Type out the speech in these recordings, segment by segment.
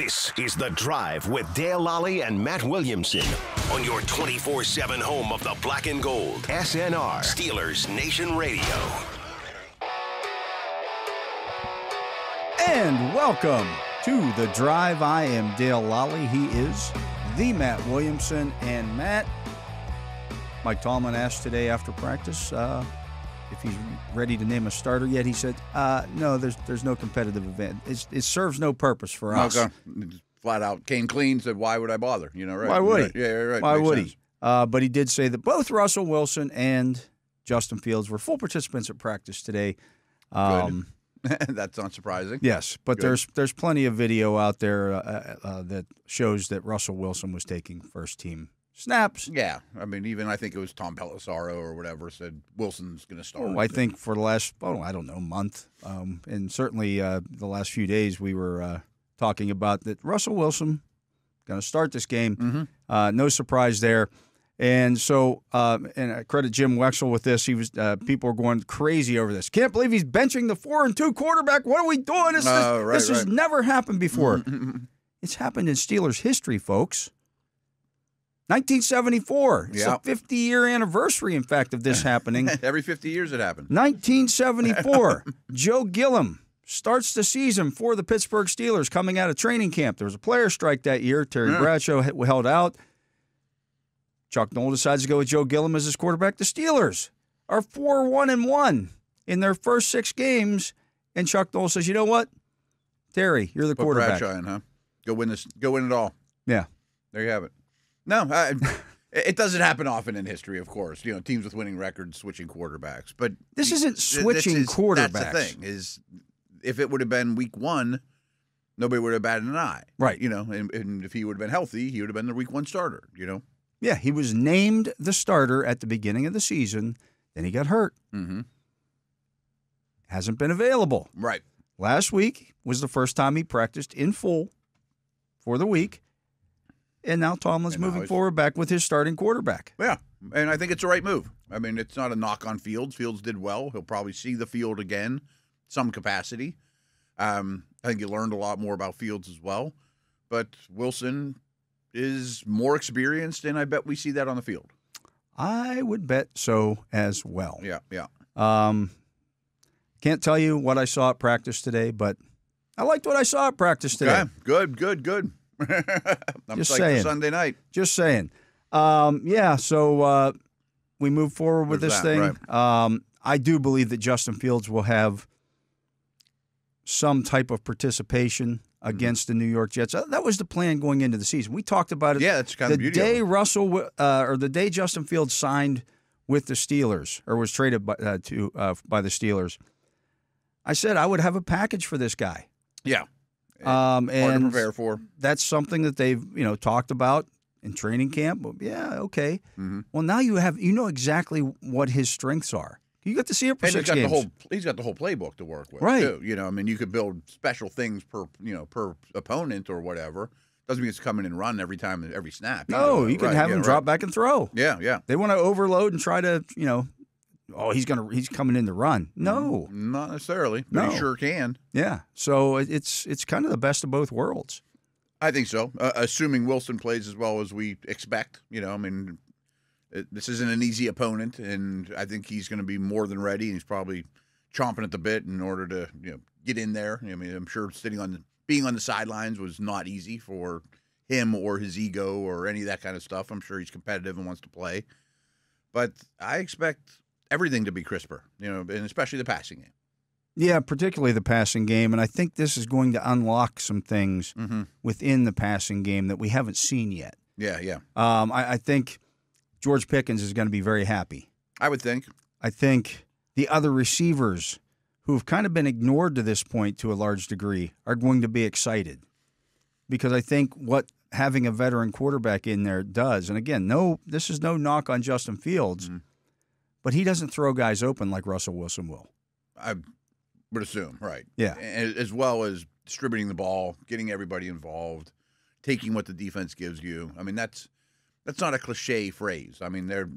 This is The Drive with Dale Lolley and Matt Williamson on your 24/7 home of the black and gold. SNR, Steelers Nation Radio. And welcome to The Drive. I am Dale Lolley. He is the Matt Williamson. And Matt, Mike Tallman asked today after practice if he's ready to name a starter yet. He said, no, there's no competitive event. It serves no purpose for us. Okay. Flat out came clean, said, why would I bother? Right? Why would he? Yeah, right. Why Makes would sense. he? But he did say that both Russell Wilson and Justin Fields were full participants at practice today. Good. That's not surprising. Yes, but Good. there's plenty of video out there that shows that Russell Wilson was taking first-team snaps. Yeah. I mean, even I think it was Tom Pelissaro or whatever said Wilson's going to start. I think for the last, month, and certainly the last few days we were talking about that Russell Wilson going to start this game. Mm-hmm. No surprise there. And so, and I credit Jim Wexell with this. He was people are going crazy over this. Can't believe he's benching the 4-2 quarterback. What are we doing? This has never happened before. It's happened in Steelers history, folks. 1974. It's the 50-year anniversary, in fact, of this happening. Every 50 years it happened. 1974. Joe Gilliam starts the season for the Pittsburgh Steelers coming out of training camp. There was a player strike that year. Terry Bradshaw held out. Chuck Noll decides to go with Joe Gilliam as his quarterback. The Steelers are 4-1-1 in their first 6 games, and Chuck Noll says, "You know what, Terry, you're the quarterback. Bradshaw in, huh? Go win this. Go win it all." Yeah, there you have it. No, it doesn't happen often in history, of course. Teams with winning records switching quarterbacks, but this isn't switching quarterbacks. That's the thing. Is if it would have been week 1, nobody would have batted an eye, right? And if he would have been healthy, he would have been the week 1 starter. Yeah, he was named the starter at the beginning of the season. Then he got hurt. Mm-hmm. Hasn't been available. Right. Last week was the first time he practiced in full for the week. And now Tomlin's moving forward back with his starting quarterback. Yeah, and I think it's the right move. I mean, it's not a knock on Fields. Fields did well. He'll probably see the field again, some capacity. I think you learned a lot more about Fields as well. But Wilson is more experienced, and I bet we see that on the field. I would bet so as well. Yeah. Can't tell you what I saw at practice today, but I liked what I saw at practice today. Okay. Good. I'm just psyched saying. For Sunday night. Just saying. So we move forward with this thing. Right. I do believe that Justin Fields will have some type of participation against the New York Jets. That was the plan going into the season. We talked about it. Yeah, that's kind of the beauty of it. The day Justin Fields signed with the Steelers or was traded by the Steelers, I said I would have a package for this guy. Yeah. And hard to prepare for. That's something that they've talked about in training camp. Yeah, okay. Mm-hmm. Well, now you know exactly what his strengths are. You got to see it for 6 games. He's got the whole playbook to work with, right? Too. You could build special things per opponent or whatever. Doesn't mean it's come in and run every snap. No, you can have him drop back and throw. Yeah. They want to overload and try to, he's coming in to run. No, not necessarily. But he sure can. Yeah. So it's kind of the best of both worlds. I think so. Assuming Wilson plays as well as we expect. This isn't an easy opponent, and I think he's going to be more than ready. And he's probably chomping at the bit in order to get in there. I mean, I'm sure being on the sidelines was not easy for him or his ego or any of that kind of stuff. I'm sure he's competitive and wants to play, but I expect everything to be crisper, and especially the passing game. Yeah, particularly the passing game, and I think this is going to unlock some things within the passing game that we haven't seen yet. Yeah. I think George Pickens is going to be very happy. I would think. I think the other receivers who have kind of been ignored to this point to a large degree are going to be excited because I think what having a veteran quarterback in there does, and again, this is no knock on Justin Fields, but he doesn't throw guys open like Russell Wilson will. I would assume, right. Yeah. As well as distributing the ball, getting everybody involved, taking what the defense gives you. I mean, that's not a cliche phrase. I mean, there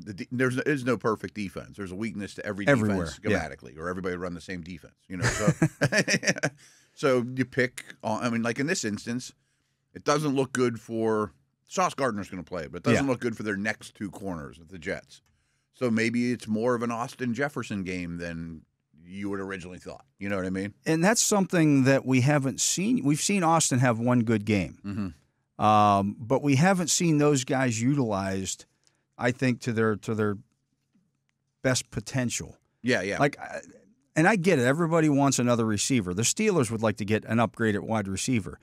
is no perfect defense. There's a weakness to every defense schematically, or everybody run the same defense. So, so you pick. I mean, like in this instance, It doesn't look good for Sauce Gardner's going to play, but it doesn't look good for their next two corners of the Jets. So maybe it's more of an Austin Jefferson game than you would originally thought. You know what I mean? And that's something that we haven't seen. We've seen Austin have one good game, but we haven't seen those guys utilized, I think, to their best potential. Yeah. Like, and I get it. Everybody wants another receiver. The Steelers would like to get an upgrade at wide receiver,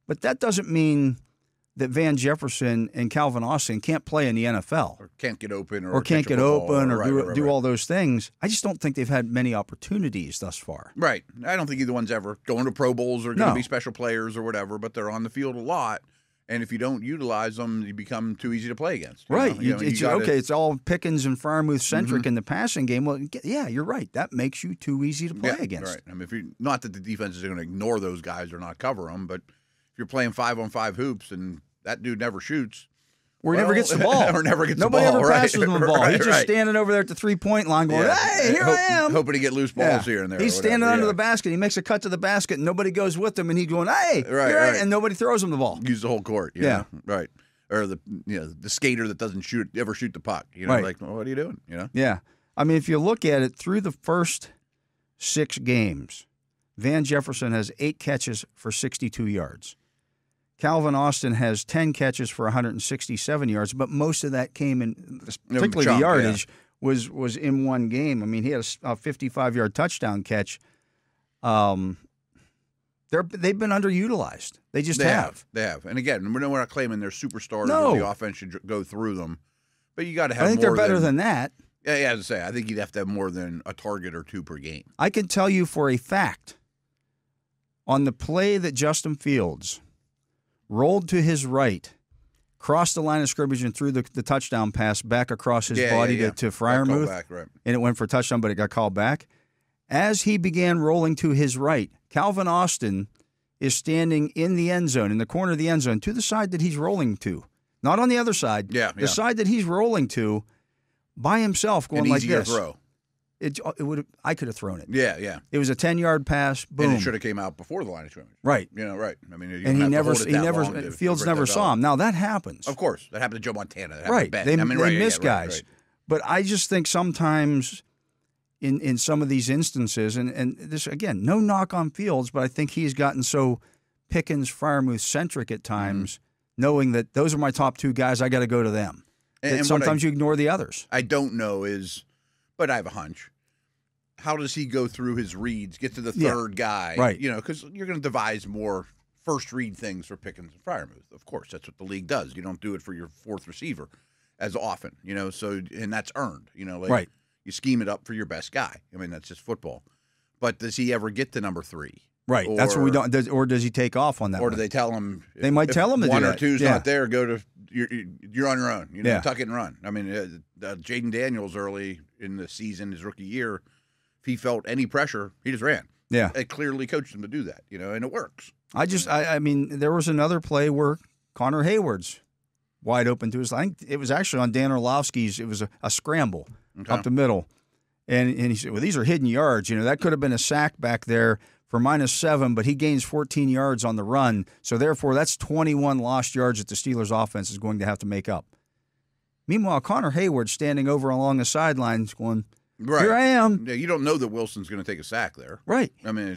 but that doesn't mean that Van Jefferson and Calvin Austin can't play in the NFL. Or can't get open. Or can't get open or do all those things. I just don't think they've had many opportunities thus far. Right. I don't think either one's ever going to Pro Bowls or going to be special players or whatever, but they're on the field a lot. And if you don't utilize them, you become too easy to play against. Right. It's all Pickens and Freiermuth-centric in the passing game. Well, yeah, you're right. That makes you too easy to play against. Right. I mean, not that the defenses are going to ignore those guys or not cover them, but if you're playing 5-on-5 hoops and that dude never shoots. Or he never gets the ball. Nobody ever passes him the ball. He's just standing over there at the three-point line going, hey, here I am. Hoping to get loose balls here and there. He's standing under the basket. He makes a cut to the basket, and nobody goes with him, and he's going, hey, and nobody throws him the ball. Use the whole court. You know? Right. Or the skater that doesn't ever shoot the puck. You know, like, well, what are you doing? You know? Yeah. I mean, if you look at it, through the first 6 games, Van Jefferson has 8 catches for 62 yards. Calvin Austin has 10 catches for 167 yards, but most of that came in, particularly the yardage, was in one game. I mean, he had a 55-yard touchdown catch. They've been underutilized. They just have. They have. And again, we're not claiming they're superstars or the offense should go through them, but you got to have more. I think they're better than that. Yeah, as I say, I think you'd have to have more than a target or 2 per game. I can tell you for a fact, on the play that Justin Fields rolled to his right, crossed the line of scrimmage and threw the touchdown pass back across his body to Freiermuth, and it went for a touchdown, but it got called back. As he began rolling to his right, Calvin Austin is standing in the end zone, in the corner of the end zone, to the side that he's rolling to. Not on the other side. The side that he's rolling to by himself, going like this. Throw. I could have thrown it. Yeah. It was a 10-yard pass. Boom. And it should have came out before the line of scrimmage. Right. You know, right. I mean, Fields never saw him. Now that happens. Of course, that happened to Joe Montana. That right. To They miss guys. Right. But I just think sometimes in some of these instances, and this again, no knock on Fields, but I think he's gotten so Pickens, Freiermuth centric at times, knowing that those are my top 2 guys. I got to go to them. And sometimes you ignore the others. I don't know but I have a hunch. How does he go through his reads, get to the third guy? Right. You know, because you're going to devise more first read things for Pickens and Freiermuth. Of course, that's what the league does. You don't do it for your 4th receiver as often, you know, and that's earned, you know. Like, you scheme it up for your best guy. I mean, that's just football. But does he ever get to number 3? Right. That's what we don't. Or does he take off on that? Or do they tell him? They might tell him that 1 or 2's not there. Go to you're on your own. You know, tuck it and run. I mean, Jaden Daniels early in the season, his rookie year, if he felt any pressure, he just ran. Yeah, it clearly coached him to do that. You know, and it works. I mean, there was another play where Connor Hayward's wide open to his. I think it was actually on Dan Orlovsky's. It was a scramble up the middle, and he said, "Well, these are hidden yards. You know, that could have been a sack back there for -7, but he gains 14 yards on the run. So therefore, that's 21 lost yards that the Steelers' offense is going to have to make up." Meanwhile, Connor Hayward standing over along the sidelines, going, "Here I am." Yeah, you don't know that Wilson's going to take a sack there, right? I mean,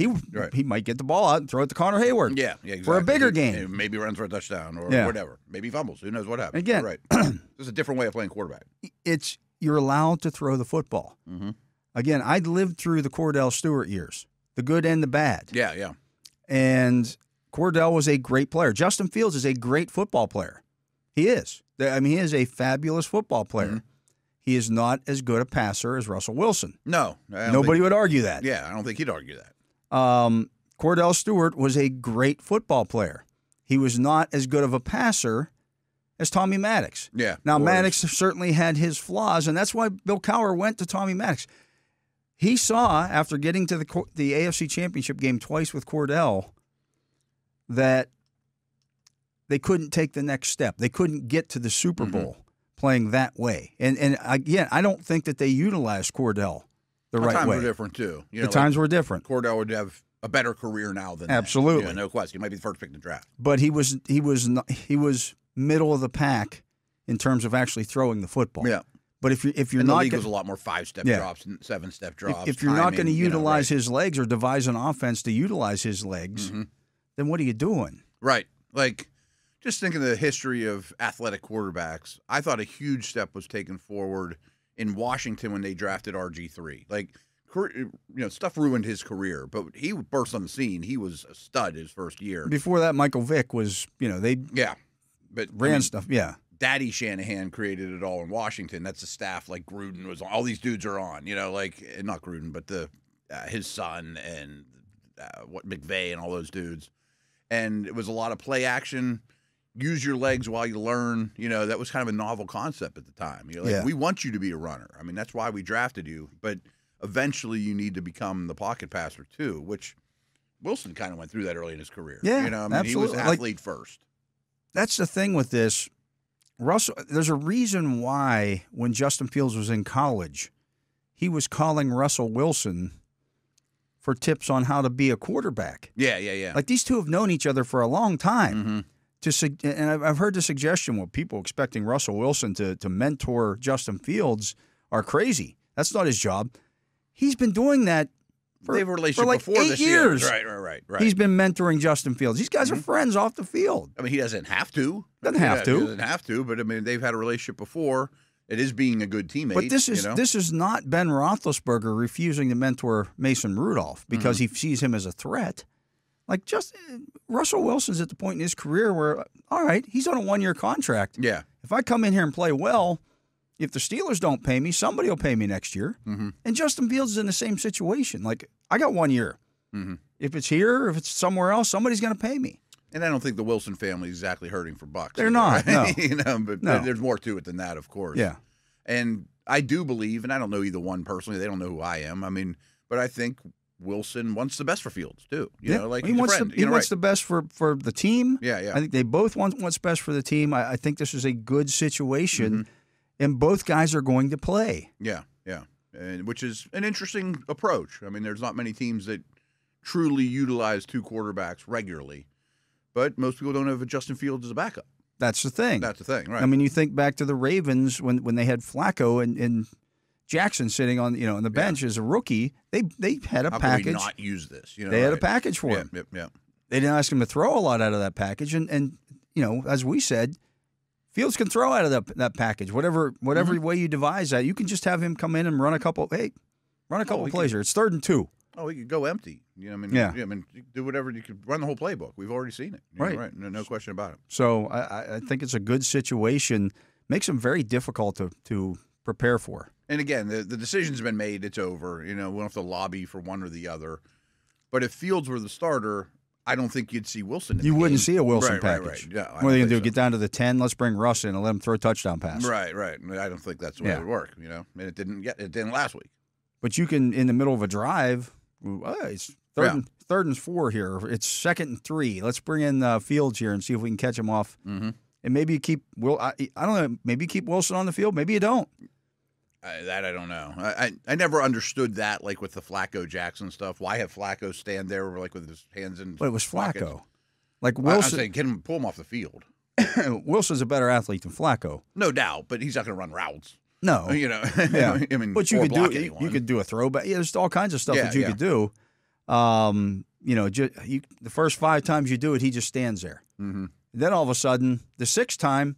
he might get the ball out and throw it to Connor Hayward. Yeah, exactly. For a bigger game. Maybe runs for a touchdown or whatever. Maybe fumbles. Who knows what happens? Again, right. There's a different way of playing quarterback. You're allowed to throw the football. Mm-hmm. Again, I'd lived through the Cordell Stewart years, the good and the bad. Yeah. And Cordell was a great player. Justin Fields is a great football player. He is. I mean, he is a fabulous football player. Mm-hmm. He is not as good a passer as Russell Wilson. No. Nobody would argue that. Yeah, I don't think he'd argue that. Cordell Stewart was a great football player. He was not as good of a passer as Tommy Maddox. Yeah. Now, Maddox certainly had his flaws, and that's why Bill Cowher went to Tommy Maddox. He saw, after getting to the AFC Championship game twice with Cordell, that they couldn't take the next step. They couldn't get to the Super Bowl playing that way. And again, I don't think that they utilized Cordell the right way. The times were different, too. You know, times were different. Cordell would have a better career now than that. Absolutely. No question. He might be the first pick in the draft. But he was middle of the pack in terms of actually throwing the football. Yeah. But if you're and not, the league was a lot more 5-step drops and 7-step drops. If you're not going to utilize right. his legs or devise an offense to utilize his legs, then what are you doing? Right. Like, just think of the history of athletic quarterbacks. I thought a huge step was taken forward in Washington when they drafted RG3. Like, stuff ruined his career, but he burst on the scene. He was a stud his first year. Before that, Michael Vick was, but ran stuff. Yeah. Daddy Shanahan created it all in Washington. That's a staff like Gruden was on. All these dudes are on, not Gruden, but his son and McVay and all those dudes. And it was a lot of play action, use your legs while you learn. That was kind of a novel concept at the time. We want you to be a runner. I mean, that's why we drafted you. But eventually you need to become the pocket passer too, which Wilson kind of went through that early in his career. Yeah, absolutely. He was athlete first. That's the thing with this. Russell, there's a reason why when Justin Fields was in college, he was calling Russell Wilson for tips on how to be a quarterback. Yeah. Like these two have known each other for a long time. And I've heard the suggestion, well, people expecting Russell Wilson to mentor Justin Fields are crazy. That's not his job. He's been doing that they have a relationship for like before 8 this years. Year. Right. He's been mentoring Justin Fields. These guys are friends off the field. I mean, he doesn't have to. He doesn't have to, but I mean, they've had a relationship before. It is being a good teammate. But this is not Ben Roethlisberger refusing to mentor Mason Rudolph because he sees him as a threat. Like, Russell Wilson's at the point in his career where, all right, he's on a 1-year contract. Yeah. If I come in here and play well, if the Steelers don't pay me, somebody will pay me next year. And Justin Fields is in the same situation. Like, I got 1 year. If it's here, if it's somewhere else, somebody's going to pay me. And I don't think the Wilson family is exactly hurting for bucks. They're not, no. But there's more to it than that, of course. Yeah. And I do believe, and I don't know either one personally, they don't know who I am. I mean, but I think Wilson wants the best for Fields, too. He wants the best for the team. Yeah. I think they both want what's best for the team. I think this is a good situation, and both guys are going to play. Yeah. And which is an interesting approach. I mean, there's not many teams that truly utilize two quarterbacks regularly, but most people don't have Justin Fields as a backup. That's the thing. Right. I mean, you think back to the Ravens when they had Flacco and Jackson sitting on on the bench as a rookie. They had a How package. Could we not use this? They had a package for him. Yeah. They didn't ask him to throw a lot out of that package, and as we said, Fields can throw out of that package. Whatever way you devise that, you can just have him come in and run a couple. Hey, run a couple plays here. It's 3rd and 2. Oh, he could go empty. I mean, do whatever. You could run the whole playbook. We've already seen it. Right. No question about it. So I think it's a good situation. Makes them very difficult to prepare for. And again, the decision's been made. It's over. We don't have to lobby for one or the other. But if Fields were the starter, I don't think you'd see Wilson. You wouldn't see a Wilson package. Right. Yeah, what are they going to do? Get down to the 10? Let's bring Russ in and let him throw a touchdown pass. Right. I don't think that's the way it would work. And it didn't last week. But you can, in the middle of a drive, it's third and 4 here. It's 2nd and 3. Let's bring in Fields here and see if we can catch him off. And maybe you keep I don't know. Maybe you keep Wilson on the field. Maybe you don't. That I don't know. I never understood that, like with the Flacco Jackson stuff. Why have Flacco stand there like with his hands in? But it was Flacco. Pockets? Like Wilson, I'm saying, pull him off the field. Wilson's a better athlete than Flacco, no doubt. But he's not going to run routes. No, Yeah. I mean, but you could do a throwback. Yeah, there's all kinds of stuff that you could do. The first 5 times you do it, he just stands there. Then all of a sudden, the 6th time,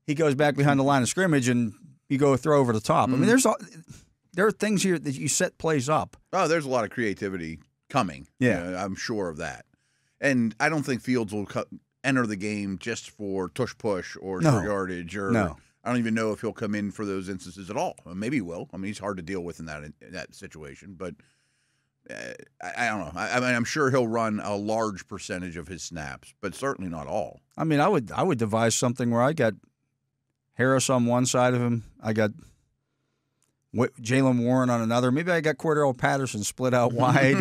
he goes back behind the line of scrimmage and you go throw over the top. I mean, there are things here that you set plays up. Oh, there's a lot of creativity coming. Yeah. I'm sure of that. And I don't think Fields will enter the game just for tush-push or short yardage. I don't even know if he'll come in for those instances at all. Maybe he will. I mean, he's hard to deal with in that situation. But I don't know. I mean, I'm sure he'll run a large percentage of his snaps, but certainly not all. I mean, I would devise something where I got Harris on one side of him. I got Jaylen Warren on another. Maybe I got Cordell Patterson split out wide,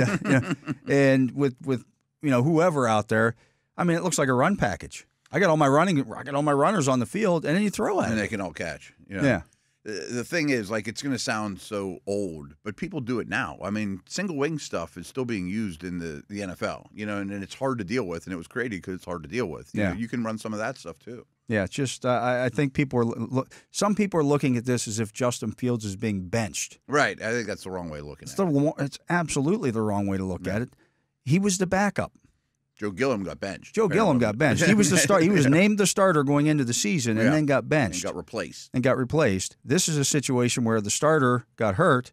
and with whoever out there. I mean, it looks like a run package. I got all my runners on the field, and then you throw at and it. they can all catch. Yeah. the thing is, like, it's going to sound so old, but people do it now. I mean, single wing stuff is still being used in the NFL, and it's hard to deal with, and it was created because it's hard to deal with. You know, you can run some of that stuff too. Yeah, it's just I think some people are looking at this as if Justin Fields is being benched. Right. I think that's the wrong way of looking at it. It's absolutely the wrong way to look at it. He was the backup. Joe Gilliam got benched. Gilliam got benched. He was the start. He was named the starter going into the season, and then got benched. And got replaced. This is a situation where the starter got hurt,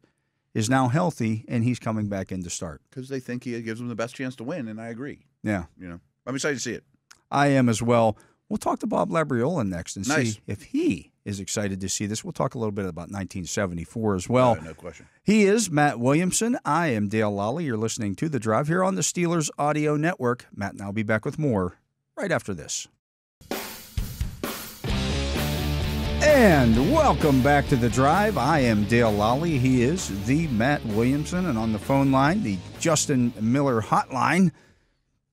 is now healthy, and he's coming back in to start because they think he gives them the best chance to win, and I agree. Yeah, I'm excited to see it. I am as well. We'll talk to Bob Labriola next and see if he is excited to see this. We'll talk a little bit about 1974 as well. No question. He is Matt Williamson. I am Dale Lolley. You're listening to The Drive here on the Steelers Audio Network. Matt and I will be back with more right after this. And welcome back to The Drive. I am Dale Lolley. He is the Matt Williamson. And on the phone line, the Justin Miller hotline,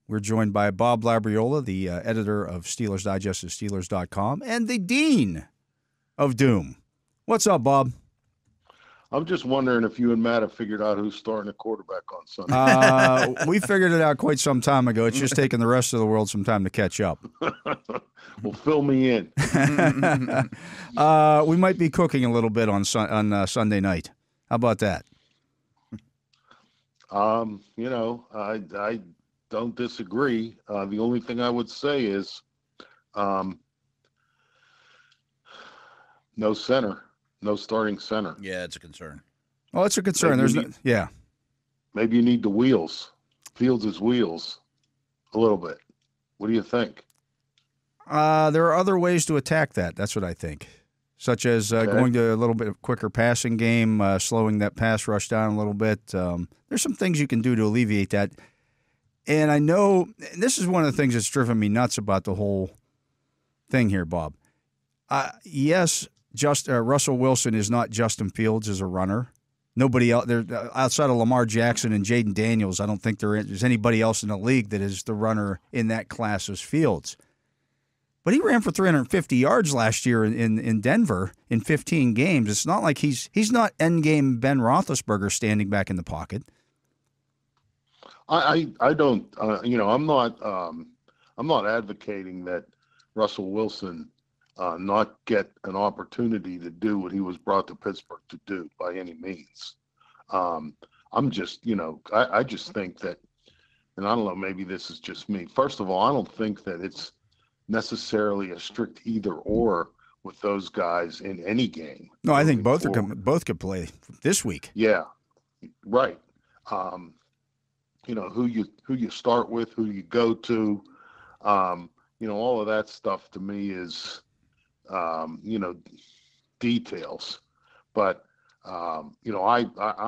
we're joined by Bob Labriola, the editor of Steelers Digest at Steelers.com, and the Dean of Doom. What's up, Bob? I'm just wondering if you and Matt have figured out who's starting a quarterback on Sunday. We figured it out quite some time ago. It's just taking the rest of the world some time to catch up. Well, fill me in. We might be cooking a little bit on Sunday night. How about that? I don't disagree. The only thing I would say is no center, no starting center. Yeah, it's a concern. Oh, it's a concern. Maybe you need the wheels. Fields' wheels a little bit. What do you think? There are other ways to attack that. That's what I think, such as going to a little bit of quicker passing game, slowing that pass rush down a little bit. There's some things you can do to alleviate that. And I know this is one of the things that's driven me nuts about the whole thing here, Bob. Yes, Russell Wilson is not Justin Fields as a runner. Nobody else there outside of Lamar Jackson and Jaden Daniels. I don't think there's anybody else in the league that is the runner in that class as Fields. But he ran for 350 yards last year in Denver in 15 games. It's not like he's not endgame Ben Roethlisberger standing back in the pocket. I don't I'm not advocating that Russell Wilson not get an opportunity to do what he was brought to Pittsburgh to do by any means. I'm just I just think that, and I don't know, maybe this is just me. First of all, I don't think that it's necessarily a strict either or with those guys in any game. No, I think both could play this week. Yeah, right. Who you start with, who you go to, all of that stuff to me is, details. But I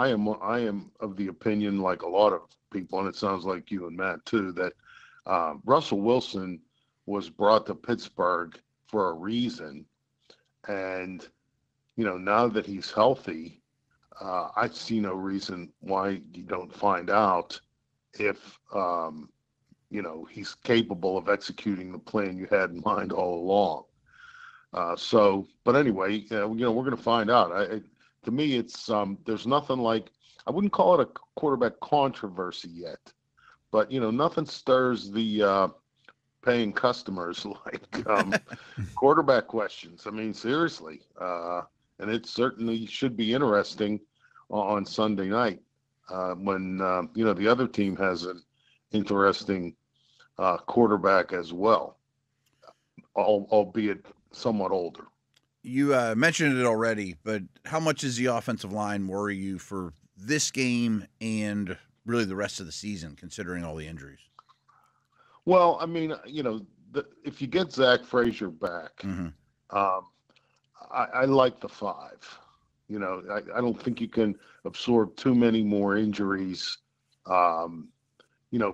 am of the opinion, like a lot of people, and it sounds like you and Matt too, that Russell Wilson was brought to Pittsburgh for a reason, and now that he's healthy, I see no reason why you don't find out if he's capable of executing the plan you had in mind all along. But anyway, we're going to find out. To me, it's there's nothing like, I wouldn't call it a quarterback controversy yet, but nothing stirs the paying customers like quarterback questions. I mean, seriously, and it certainly should be interesting on Sunday night. When the other team has an interesting quarterback as well, albeit somewhat older. You mentioned it already, but how much does the offensive line worry you for this game and really the rest of the season, considering all the injuries? Well, I mean, if you get Zach Frazier back, mm-hmm. I like the 5. I don't think you can absorb too many more injuries,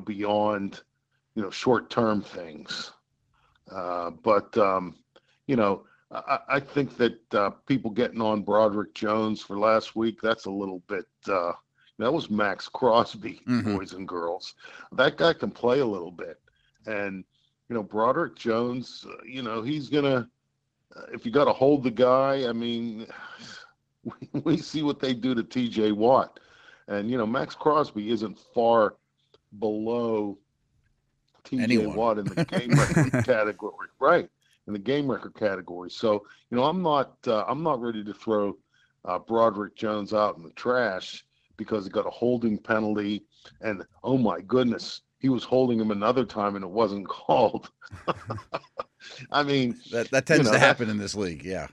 beyond, short-term things. But I think that people getting on Broderick Jones for last week, that's a little bit that was Max Crosby, mm-hmm. boys and girls. That guy can play a little bit. And, Broderick Jones, he's going to if you got to hold the guy, I mean, we see what they do to T.J. Watt. And, Max Crosby isn't far below T.J. Watt in the game record category, right? In the game record category. So, I'm not ready to throw Broderick Jones out in the trash because he got a holding penalty. And, oh, my goodness, he was holding him another time and it wasn't called. I mean, that tends to happen in this league, yeah.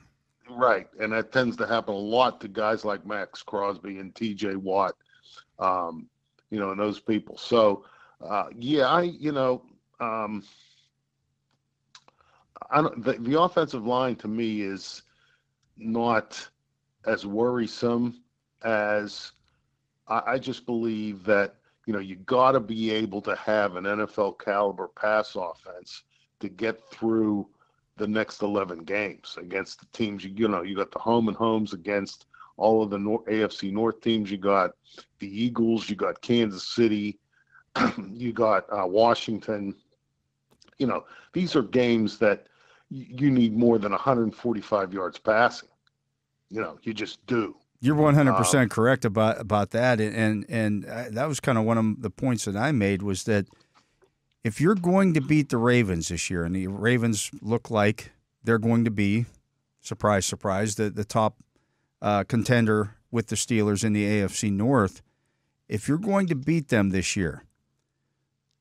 Right, and that tends to happen a lot to guys like Max Crosby and T.J. Watt, and those people. So, the offensive line to me is not as worrisome as I just believe that, you got to be able to have an NFL caliber pass offense to get through the next 11 games against the teams. You got the home and homes against all of the AFC North teams. You got the Eagles, you got Kansas City, you got Washington. These are games that you need more than 145 yards passing. You just do. You're 100% correct about that, and that was kind of one of the points that I made, was that if you're going to beat the Ravens this year, and the Ravens look like they're going to be, surprise, surprise, the top contender with the Steelers in the AFC North, if you're going to beat them this year,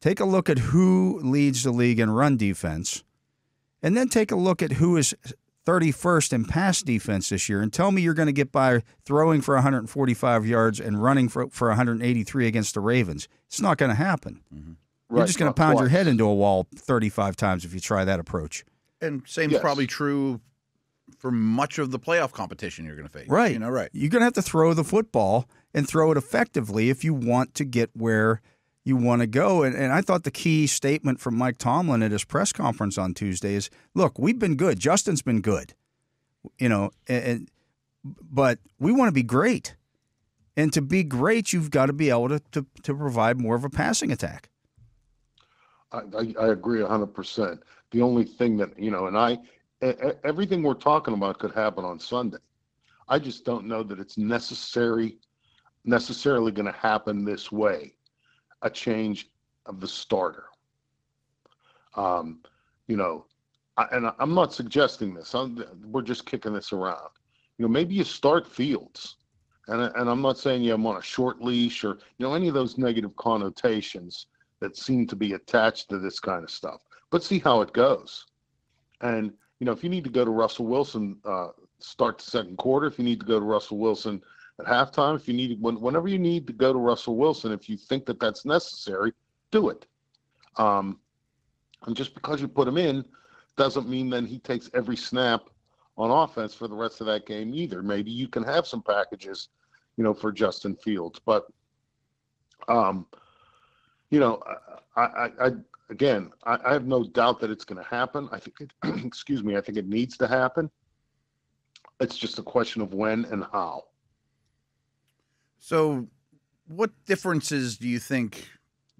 take a look at who leads the league in run defense, and then take a look at who is 31st in pass defense this year, and tell me you're going to get by throwing for 145 yards and running for 183 against the Ravens. It's not going to happen. Mm-hmm. You're just going to pound your head into a wall 35 times if you try that approach. And same's probably true for much of the playoff competition you're going to face. Right. Right. You're going to have to throw the football and throw it effectively if you want to get where you want to go. And I thought the key statement from Mike Tomlin at his press conference on Tuesday is, look, we've been good. Justin's been good. But we want to be great. And to be great, you've got to be able to provide more of a passing attack. I agree 100%. The only thing that, everything we're talking about could happen on Sunday. I just don't know that it's necessarily going to happen this way, a change of the starter. And I'm not suggesting this. We're just kicking this around. Maybe you start Fields. And I'm not saying I'm on a short leash or, any of those negative connotations that seem to be attached to this kind of stuff. But see how it goes. And, if you need to go to Russell Wilson, start the second quarter, if you need to go to Russell Wilson at halftime, if you need whenever you need to go to Russell Wilson, if you think that that's necessary, do it. And just because you put him in doesn't mean then he takes every snap on offense for the rest of that game either. Maybe you can have some packages, for Justin Fields. But, I have no doubt that it's going to happen. I think I think it needs to happen. It's just a question of when and how. So what differences do you think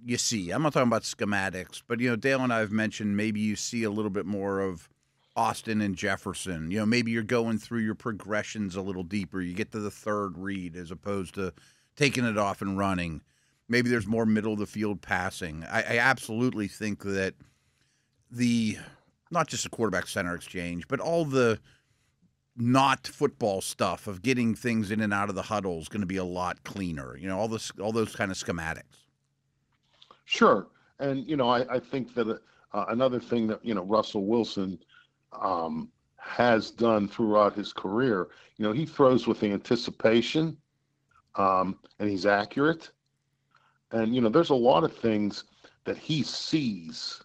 you see? I'm not talking about schematics, but, Dale and I have mentioned maybe you see a little bit more of Austin and Jefferson. Maybe you're going through your progressions a little deeper. You get to the third read as opposed to taking it off and running. Maybe there's more middle of the field passing. I absolutely think that not just the quarterback center exchange, but all the not football stuff of getting things in and out of the huddle is going to be a lot cleaner. All those kind of schematics. Sure. And, I think that another thing that, Russell Wilson has done throughout his career, he throws with anticipation and he's accurate. And, there's a lot of things that he sees,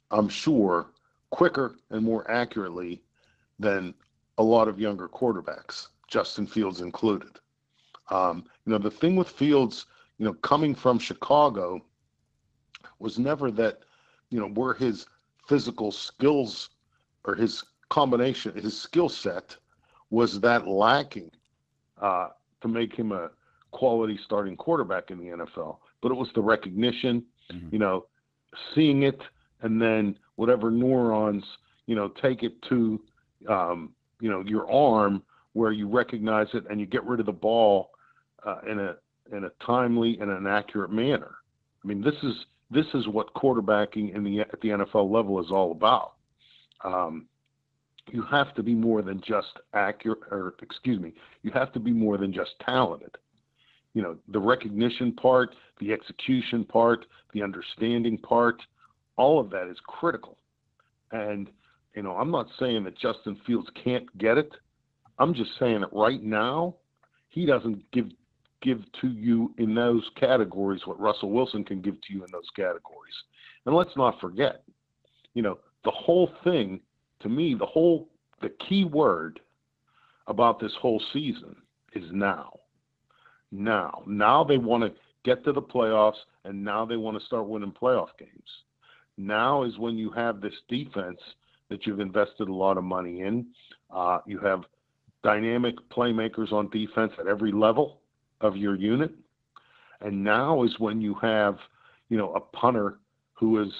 I'm sure, quicker and more accurately than a lot of younger quarterbacks, Justin Fields included. The thing with Fields, coming from Chicago was never that, where his physical skills or his combination, his skill set was that lacking to make him a quality starting quarterback in the NFL. But it was the recognition, seeing it, and then whatever neurons, take it to your arm, where you recognize it and you get rid of the ball in a timely and an accurate manner. I mean, this is what quarterbacking at the NFL level is all about. You have to be more than just you have to be more than just talented. The recognition part, the execution part, the understanding part, all of that is critical. And, I'm not saying that Justin Fields can't get it. I'm just saying that right now, he doesn't give to you in those categories what Russell Wilson can give to you in those categories. And let's not forget, the whole thing, to me, the key word about this whole season is now. Now they want to get to the playoffs, and now they want to start winning playoff games. Now is when you have this defense that you've invested a lot of money in. You have dynamic playmakers on defense at every level of your unit. And now is when you have, a punter who is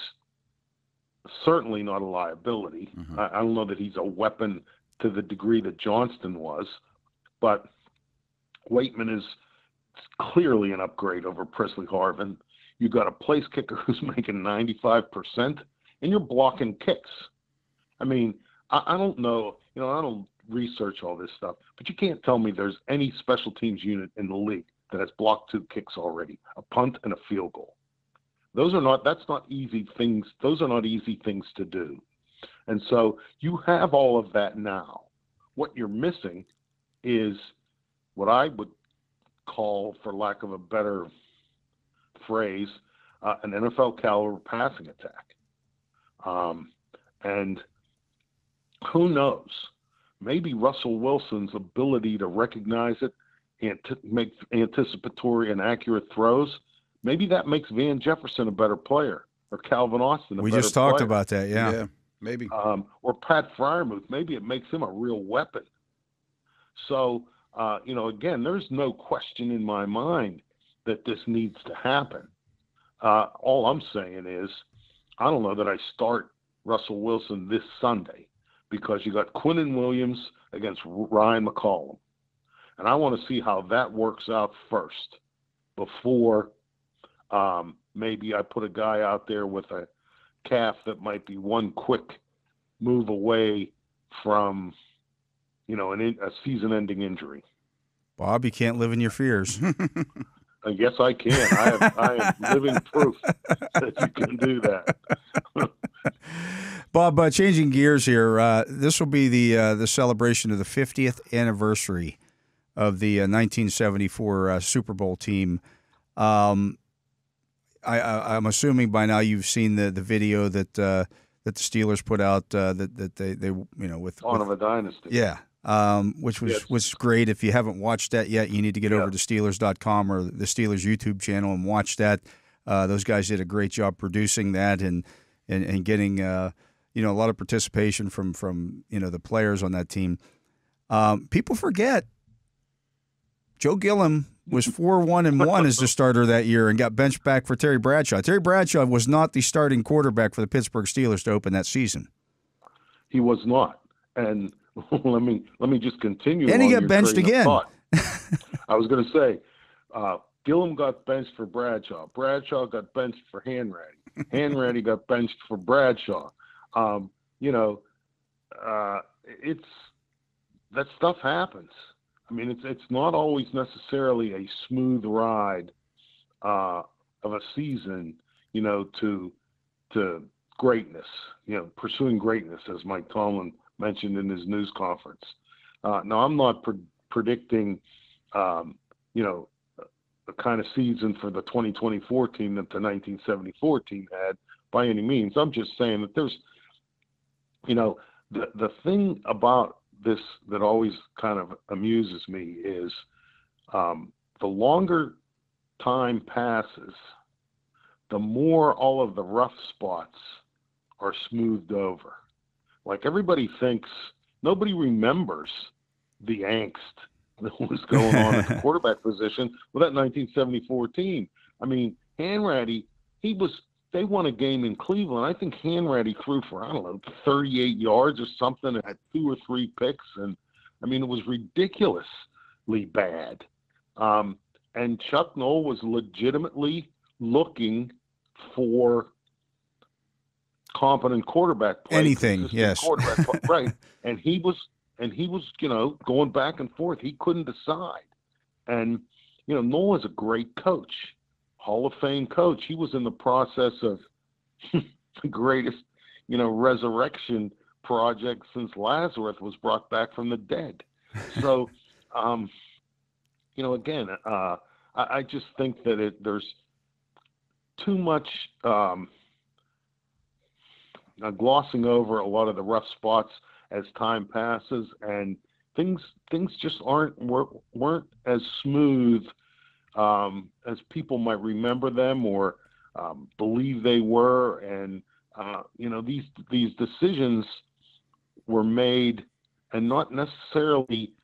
certainly not a liability. Mm-hmm. I don't know that he's a weapon to the degree that Johnston was, but Waitman is clearly an upgrade over Presley Harvin. You got a place kicker who's making 95%, and you're blocking kicks. I mean, I don't know, I don't research all this stuff, but you can't tell me there's any special teams unit in the league that has blocked 2 kicks already, a punt and a field goal. Those are not easy things to do. And so you have all of that now. What you're missing is what I would call, for lack of a better phrase, an NFL caliber passing attack. And who knows? Maybe Russell Wilson's ability to recognize it and to make anticipatory and accurate throws, maybe that makes Van Jefferson a better player, or Calvin Austin a better player. We just talked about that, Yeah, maybe. Or Pat Freiermuth, maybe it makes him a real weapon. So, again, there's no question in my mind that this needs to happen. All I'm saying is, I don't know that I start Russell Wilson this Sunday, because you got Quinnen Williams against Ryan McCollum. And I want to see how that works out first before maybe I put a guy out there with a calf that might be one quick move away from, a season-ending injury. Bob, you can't live in your fears. Yes, I can. I am living proof that you can do that. Bob, changing gears here, this will be the celebration of the 50th anniversary of the 1974 Super Bowl team. I'm assuming by now you've seen the video that the Steelers put out that they with Dawn of a Dynasty. Yeah. Which was great. If you haven't watched that yet, you need to get over to Steelers.com or the Steelers YouTube channel and watch that. Those guys did a great job producing that and getting a lot of participation from the players on that team. People forget Joe Gilliam was 4-1-1 as the starter that year and got benched back for Terry Bradshaw. Terry Bradshaw was not the starting quarterback for the Pittsburgh Steelers to open that season. He was not, and let me just continue. And he got benched again. I was going to say, Gilliam got benched for Bradshaw. Bradshaw got benched for Hanratty. Hanratty got benched for Bradshaw. It's that stuff happens. I mean, it's not always necessarily a smooth ride of a season, to greatness. Pursuing greatness, as Mike Tomlin mentioned in his news conference. Now, I'm not predicting, the kind of season for the 2024 team that the 1974 team had by any means. I'm just saying that there's, the thing about this that always kind of amuses me is the longer time passes, the more all of the rough spots are smoothed over. Like everybody thinks, nobody remembers the angst that was going on at the quarterback position with that 1974 team. I mean, Hanratty, they won a game in Cleveland. I think Hanratty threw for, I don't know, 38 yards or something, and had 2 or 3 picks. And, I mean, it was ridiculously bad. And Chuck Noll was legitimately looking for competent quarterback play. Anything, yes. Quarterback, right. And he was, going back and forth. He couldn't decide. And, Noll is a great coach. Hall of Fame coach. He was in the process of the greatest, resurrection project since Lazarus was brought back from the dead. So, again, I just think that there's too much glossing over a lot of the rough spots as time passes, and things just weren't as smooth as people might remember them or believe they were. And these decisions were made, and not necessarily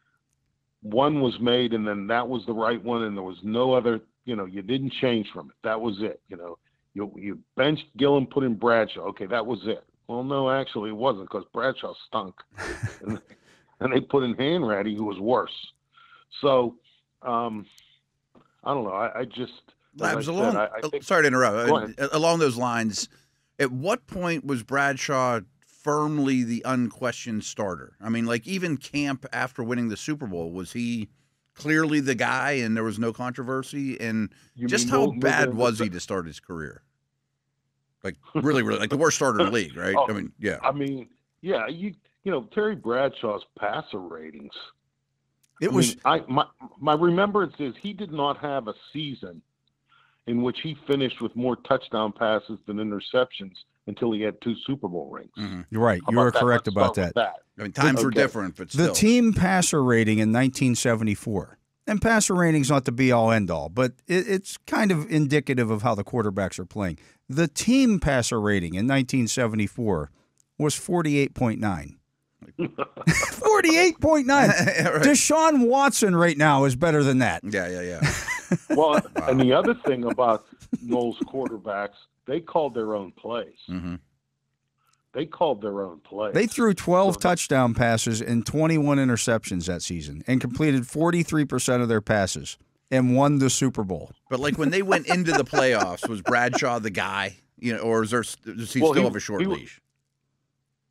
one was made and then that was the right one, and there was no other. You didn't change from it. That was it. You benched Gillum, put in Bradshaw. Okay, that was it. Well, no, actually it wasn't, because Bradshaw stunk, and they put in Hanratty, who was worse. So. I don't know. I just, Labs, I think, sorry to interrupt. Along those lines, at what point was Bradshaw firmly the unquestioned starter? I mean, like, even camp after winning the Super Bowl, was he clearly the guy and there was no controversy? And just how bad was he to start his career? Like, really, like the worst starter in the league, right? Oh, I mean, yeah. Terry Bradshaw's passer ratings. Was my remembrance is he did not have a season in which he finished with more touchdown passes than interceptions until he had 2 Super Bowl rings. Mm-hmm. You're right. You are correct about that. I mean, times were different, but still. The team passer rating in 1974, and passer rating's not the be-all, end-all, but it's kind of indicative of how the quarterbacks are playing. The team passer rating in 1974 was 48.9. 48.9. Right. Deshaun Watson right now is better than that. Yeah. Well, wow. And the other thing about Noll's quarterbacks, they called their own plays. Mm-hmm. They called their own plays. They threw 12 touchdown passes and 21 interceptions that season and completed 43% of their passes and won the Super Bowl. But, like, when they went into the playoffs, was Bradshaw the guy? Or does he still have a short leash?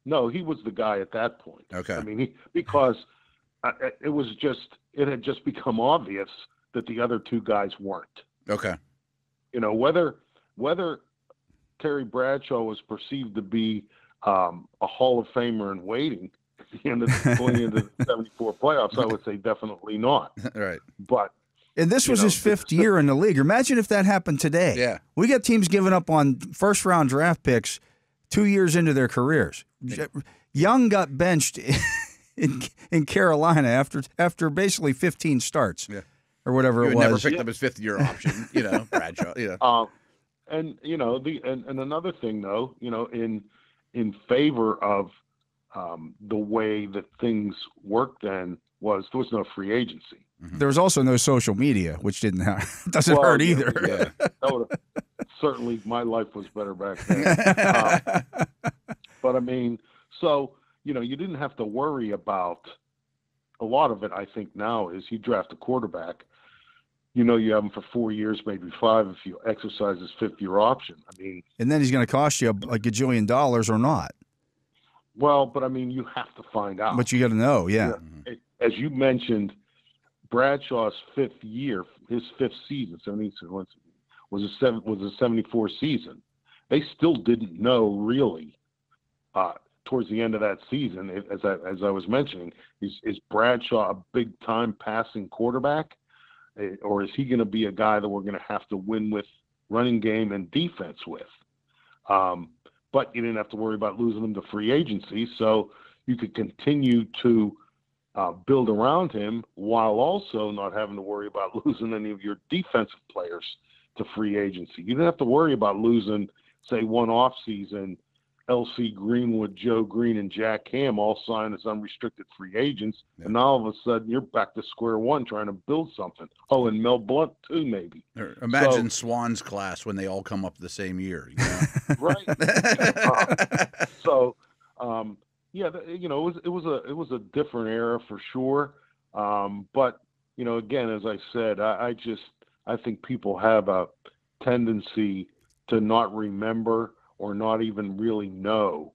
No, he was the guy at that point. Okay. I mean, because it had just become obvious that the other 2 guys weren't. Okay. Whether Terry Bradshaw was perceived to be a Hall of Famer in waiting at the end of going into the 74 playoffs, I would say definitely not. Right. But. And this was his 5th year in the league. Imagine if that happened today. Yeah. We got teams giving up on first-round draft picks 2 years into their careers. Young got benched in Carolina after basically 15 starts, or whatever it was. Never picked up his 5th-year option, Bradshaw. And and another thing though, in favor of the way that things worked then was there was no free agency. Mm-hmm. There was also no social media, which doesn't hurt either. Yeah. Certainly my life was better back then. But I mean, so, you didn't have to worry about a lot of it. I think now is you draft a quarterback, you have him for 4 years, maybe 5, if you exercise his 5th-year option. I mean, and then he's going to cost you a gajillion dollars or not. Well, but I mean, you have to find out. But you got to know, yeah. As you mentioned, Bradshaw's 5th year, his 5th season, was a 74 season. They still didn't know really towards the end of that season, as I was mentioning, is Bradshaw a big-time passing quarterback, or is he going to be a guy that we're going to have to win with running game and defense with? But you didn't have to worry about losing him to free agency, so you could continue to build around him while also not having to worry about losing any of your defensive players to free agency. You didn't have to worry about losing, say, one off season L.C. Greenwood, Joe Green, and Jack Ham all signed as unrestricted free agents, and now all of a sudden you're back to square one trying to build something. Oh, and Mel Blount too, maybe. Imagine Swan's class when they all come up the same year. You know? Right. Yeah, you know, it was a different era for sure. But you know, again, as I said, I think people have a tendency to not remember or not even really know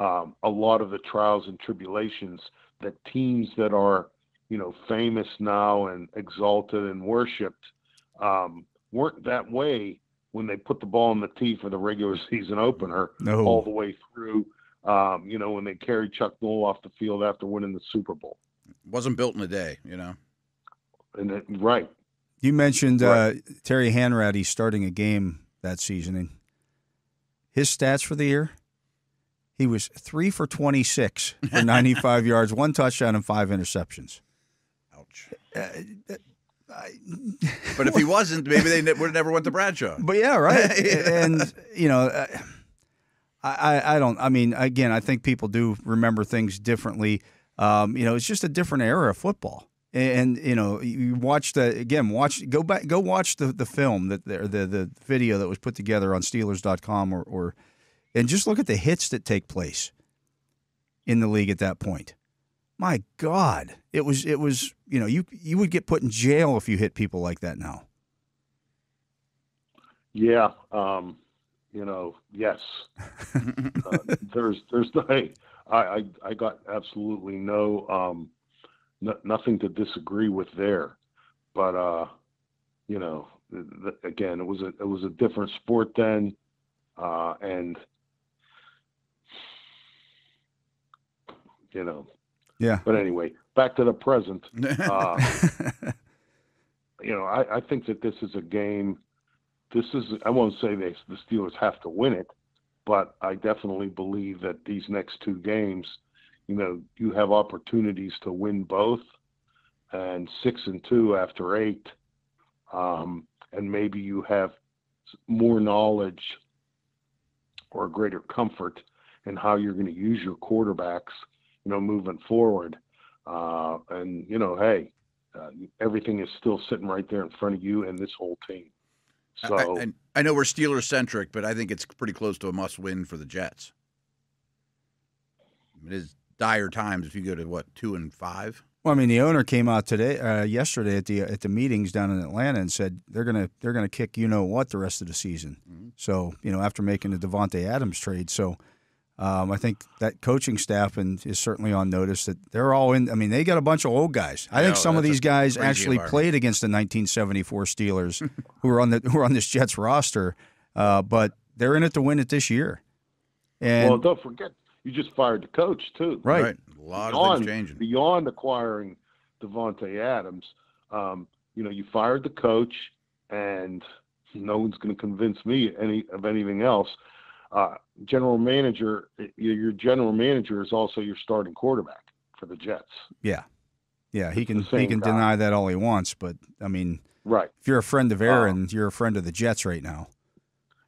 a lot of the trials and tribulations that teams that are, you know, famous now and exalted and worshipped weren't that way when they put the ball in the tee for the regular season opener all the way through, you know, when they carried Chuck Noll off the field after winning the Super Bowl. Wasn't built in a day, you know. Right. You mentioned Terry Hanratty starting a game that season, and his stats for the year, he was 3 for 26 for 95 yards, 1 touchdown, and 5 interceptions. Ouch. But if he wasn't, maybe they would never went to Bradshaw. But yeah, right. And, you know, I don't, I mean, again, I think people do remember things differently. You know, it's just a different era of football. And you know, you watch go watch the film the video that was put together on Steelers.com or and just look at the hits that take place in the league at that point. My God, it was you know, you would get put in jail if you hit people like that now. Yeah, you know, yes. There's I got absolutely nothing to disagree with there, but you know, again, it was a different sport then, and you know, yeah. But anyway, back to the present. You know, I think that this is a game. I won't say the Steelers have to win it, but I definitely believe that these next 2 games, you know, you have opportunities to win both, and 6-2 after 8, and maybe you have more knowledge or greater comfort in how you're going to use your quarterbacks, you know, moving forward. And you know, hey, everything is still sitting right there in front of you and this whole team. So I know we're Steelers centric, but I think it's pretty close to a must win for the Jets. It is dire times if you go to 2-5. Well, I mean, the owner came out yesterday at the meetings down in Atlanta and said they're gonna kick you know what the rest of the season. Mm-hmm. So you know, after making the Devontae Adams trade, so I think that coaching staff is certainly on notice that they're all in. I mean, they got a bunch of old guys. I think some of these guys actually played against the 1974 Steelers who are on this Jets roster, but they're in it to win it this year. And well, don't forget, you just fired the coach too. Right. A lot of things changing. Beyond acquiring Devontae Adams, you know, you fired the coach, and no one's going to convince me of anything else. General manager, your general manager is also your starting quarterback for the Jets. Yeah. He can deny that all he wants, but I mean, right. If you're a friend of Aaron, you're a friend of the Jets right now.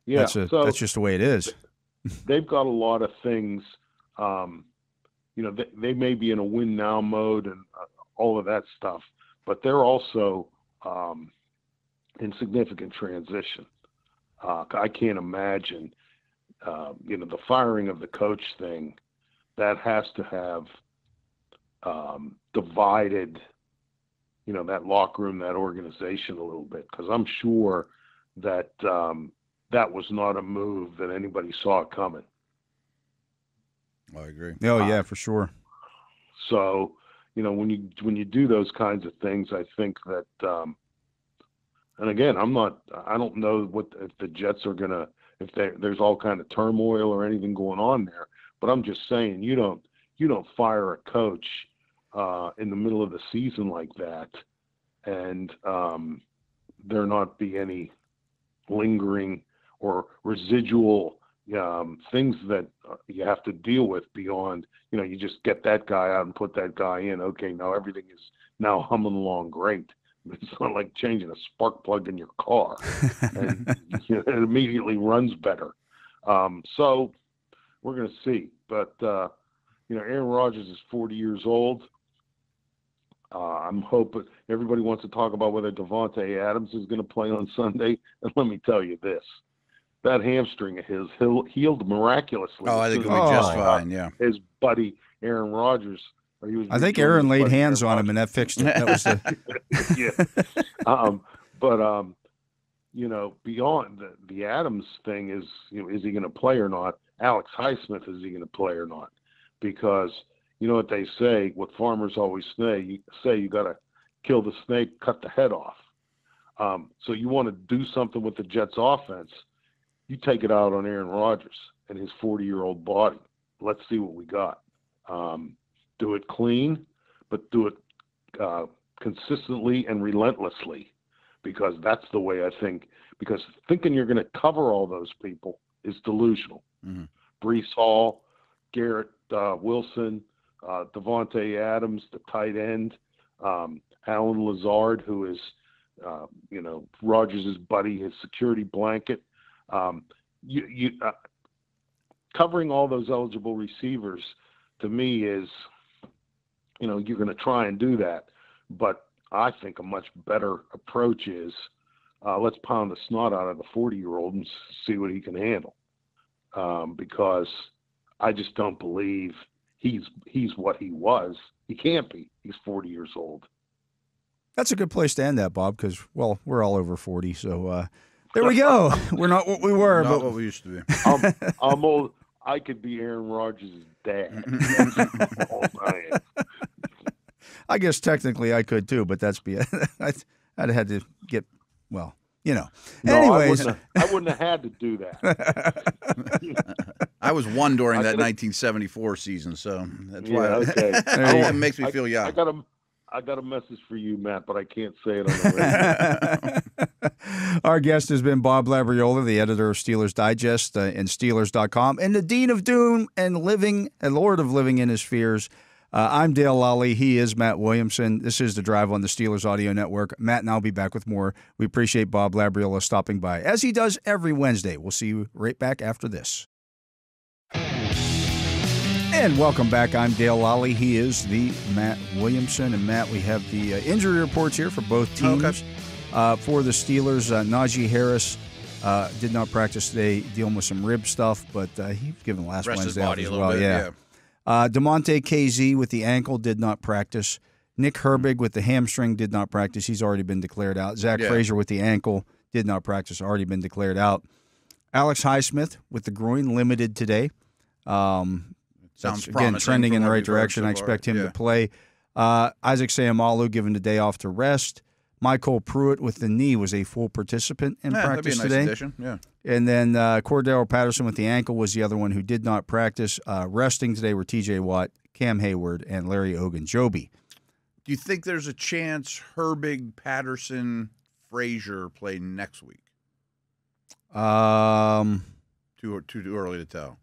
Yeah, that's just the way it is. They've got a lot of things. You know, they may be in a win now mode and all of that stuff, but they're also in significant transition. I can't imagine, you know, the firing of the coach thing, that has to have divided, you know, that locker room, that organization a little bit, because I'm sure that that was not a move that anybody saw coming. I agree. Oh yeah, for sure. So, you know, when you do those kinds of things, I think that, and again, I don't know if the Jets are gonna, if there's all kind of turmoil or anything going on there, but I'm just saying, you don't fire a coach in the middle of the season like that, and there not be any lingering or residual things that you have to deal with beyond, you know, you just get that guy out and put that guy in. Okay, now everything is now humming along great. It's not like changing a spark plug in your car, and you know, it immediately runs better. So we're going to see. But Aaron Rodgers is 40 years old. I'm hoping everybody wants to talk about whether Davante Adams is going to play on Sunday. And let me tell you this. That hamstring of his healed miraculously. Oh, I think it'll be just fine, yeah. His buddy, Aaron Rodgers. I think Aaron laid hands on him, and that fixed it. That was the... yeah. Beyond the Adams thing is, is he going to play or not? Alex Highsmith, is he going to play or not? Because you know what they say, what farmers always say, you got to kill the snake, cut the head off. So you want to do something with the Jets offense, you take it out on Aaron Rodgers and his 40-year-old body. Let's see what we got. Do it clean, but do it consistently and relentlessly, because that's the way I think. Because thinking you're going to cover all those people is delusional. Mm-hmm. Breece Hall, Garrett Wilson, Davante Adams, the tight end, Alan Lazard, who is, Rodgers' buddy, his security blanket. Covering all those eligible receivers, to me, is, you're going to try and do that. But I think a much better approach is let's pound the snot out of the 40-year-old and see what he can handle. Because I just don't believe he's what he was. He can't be. He's 40 years old. That's a good place to end that, Bob, because, well, we're all over 40. So there we go. We're not what we were. Not but what we used to be. I'm old. I could be Aaron Rodgers' dad. That's all I am. I guess technically I could too, but that's I'd had to get, well, No, anyways. I wouldn't have had to do that. I was one during that 1974 season, so that's why okay. It makes me feel young. I got a message for you, Matt, but I can't say it on the radio. Our guest has been Bob Labriola, the editor of Steelers Digest and Steelers.com, and the Dean of Doom and Lord of Living in His Fears. I'm Dale Lolley. He is Matt Williamson. This is The Drive on the Steelers Audio Network. Matt and I'll be back with more. We appreciate Bob Labriola stopping by, as he does every Wednesday. We'll see you right back after this. And welcome back. I'm Dale Lolley. He is the Matt Williamson. And, Matt, we have the injury reports here for both teams. Okay. For the Steelers, Najee Harris did not practice today, dealing with some rib stuff, but he was given last Wednesday off as well. Bit, yeah. DeMonte KZ with the ankle did not practice. Nick Herbig with the hamstring did not practice. He's already been declared out. Zach Frazier with the ankle did not practice. Already been declared out. Alex Highsmith with the groin limited today. Sounds again trending in the right direction. I expect him to play. Isaac Seumalo given the day off to rest. Michael Pruitt with the knee was a full participant in practice that'd be a nice today. addition. Yeah. And then Cordero Patterson with the ankle was the other one who did not practice. Resting today were T.J. Watt, Cam Hayward, and Larry Ogunjobi. Do you think there's a chance Herbig, Patterson, Frazier play next week? Too early to tell.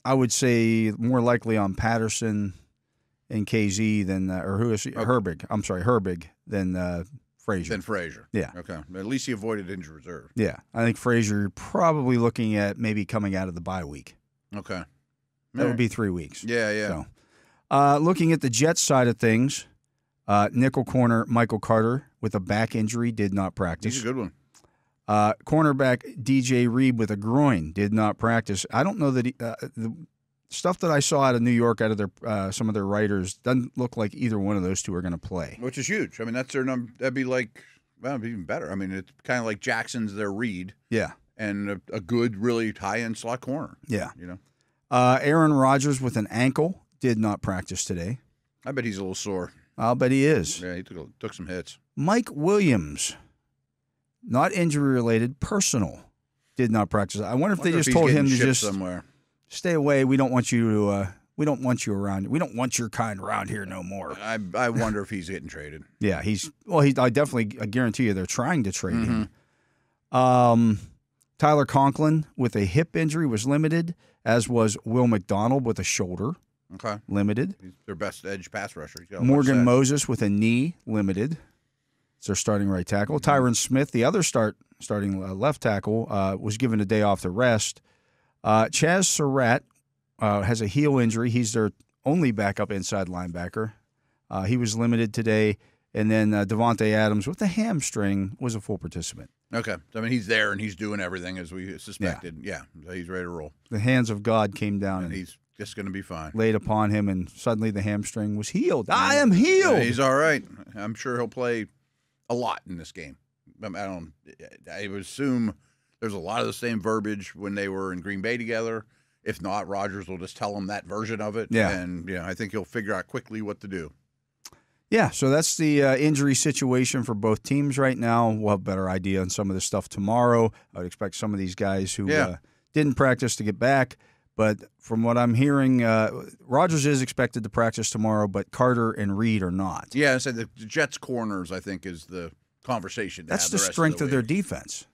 I would say more likely on Patterson and KZ than Herbig. I'm sorry, Herbig than Frazier. Than Frazier. Yeah. Okay. At least he avoided injury reserve. Yeah. I think Frazier probably looking at maybe coming out of the bye week. Okay. That would be 3 weeks. Yeah, yeah. So, looking at the Jets side of things, nickel corner Michael Carter with a back injury did not practice. He's a good one. Cornerback DJ Reed with a groin did not practice. I don't know that the stuff that I saw out of New York, out of their some of their writers, doesn't look like either one of those two are going to play. Which is huge. I mean, that's their number. That'd be like, well, it'd be even better. I mean, it's kind of like Jackson's their Reed. Yeah. And a good, really high-end slot corner. Yeah. You know. Aaron Rodgers with an ankle did not practice today. I bet he's a little sore. I'll bet he is. Yeah, he took some hits. Mike Williams, not injury-related, personal, did not practice. I wonder if they just told him to just somewhere. Stay away. We don't want you to. We don't want you around. We don't want your kind around here no more. I wonder if he's getting traded. Yeah, I definitely guarantee you they're trying to trade him. Tyler Conklin with a hip injury was limited, as was Will McDonald with a shoulder. Okay. Limited. He's their best edge pass rusher. Morgan Moses with a knee, limited. It's their starting right tackle. Tyron Smith, the other starting left tackle, was given a day off to rest. Chaz Surratt has a heel injury. He's their only backup inside linebacker. He was limited today. And then Devontae Adams with the hamstring was a full participant. Okay. I mean, he's there and he's doing everything as we suspected. Yeah. So he's ready to roll. The hands of God came down and he's just going to be fine. Laid upon him, and suddenly the hamstring was healed. I am healed. He's all right. I'm sure he'll play a lot in this game. I would assume there's a lot of the same verbiage when they were in Green Bay together. If not, Rodgers will just tell him that version of it. Yeah. And I think he'll figure out quickly what to do. Yeah, so that's the injury situation for both teams right now. We'll have a better idea on some of this stuff tomorrow. I would expect some of these guys who didn't practice to get back. But from what I'm hearing, Rodgers is expected to practice tomorrow, but Carter and Reed are not. Yeah, I said the Jets' corners, I think, is the conversation. That's the strength of their defense.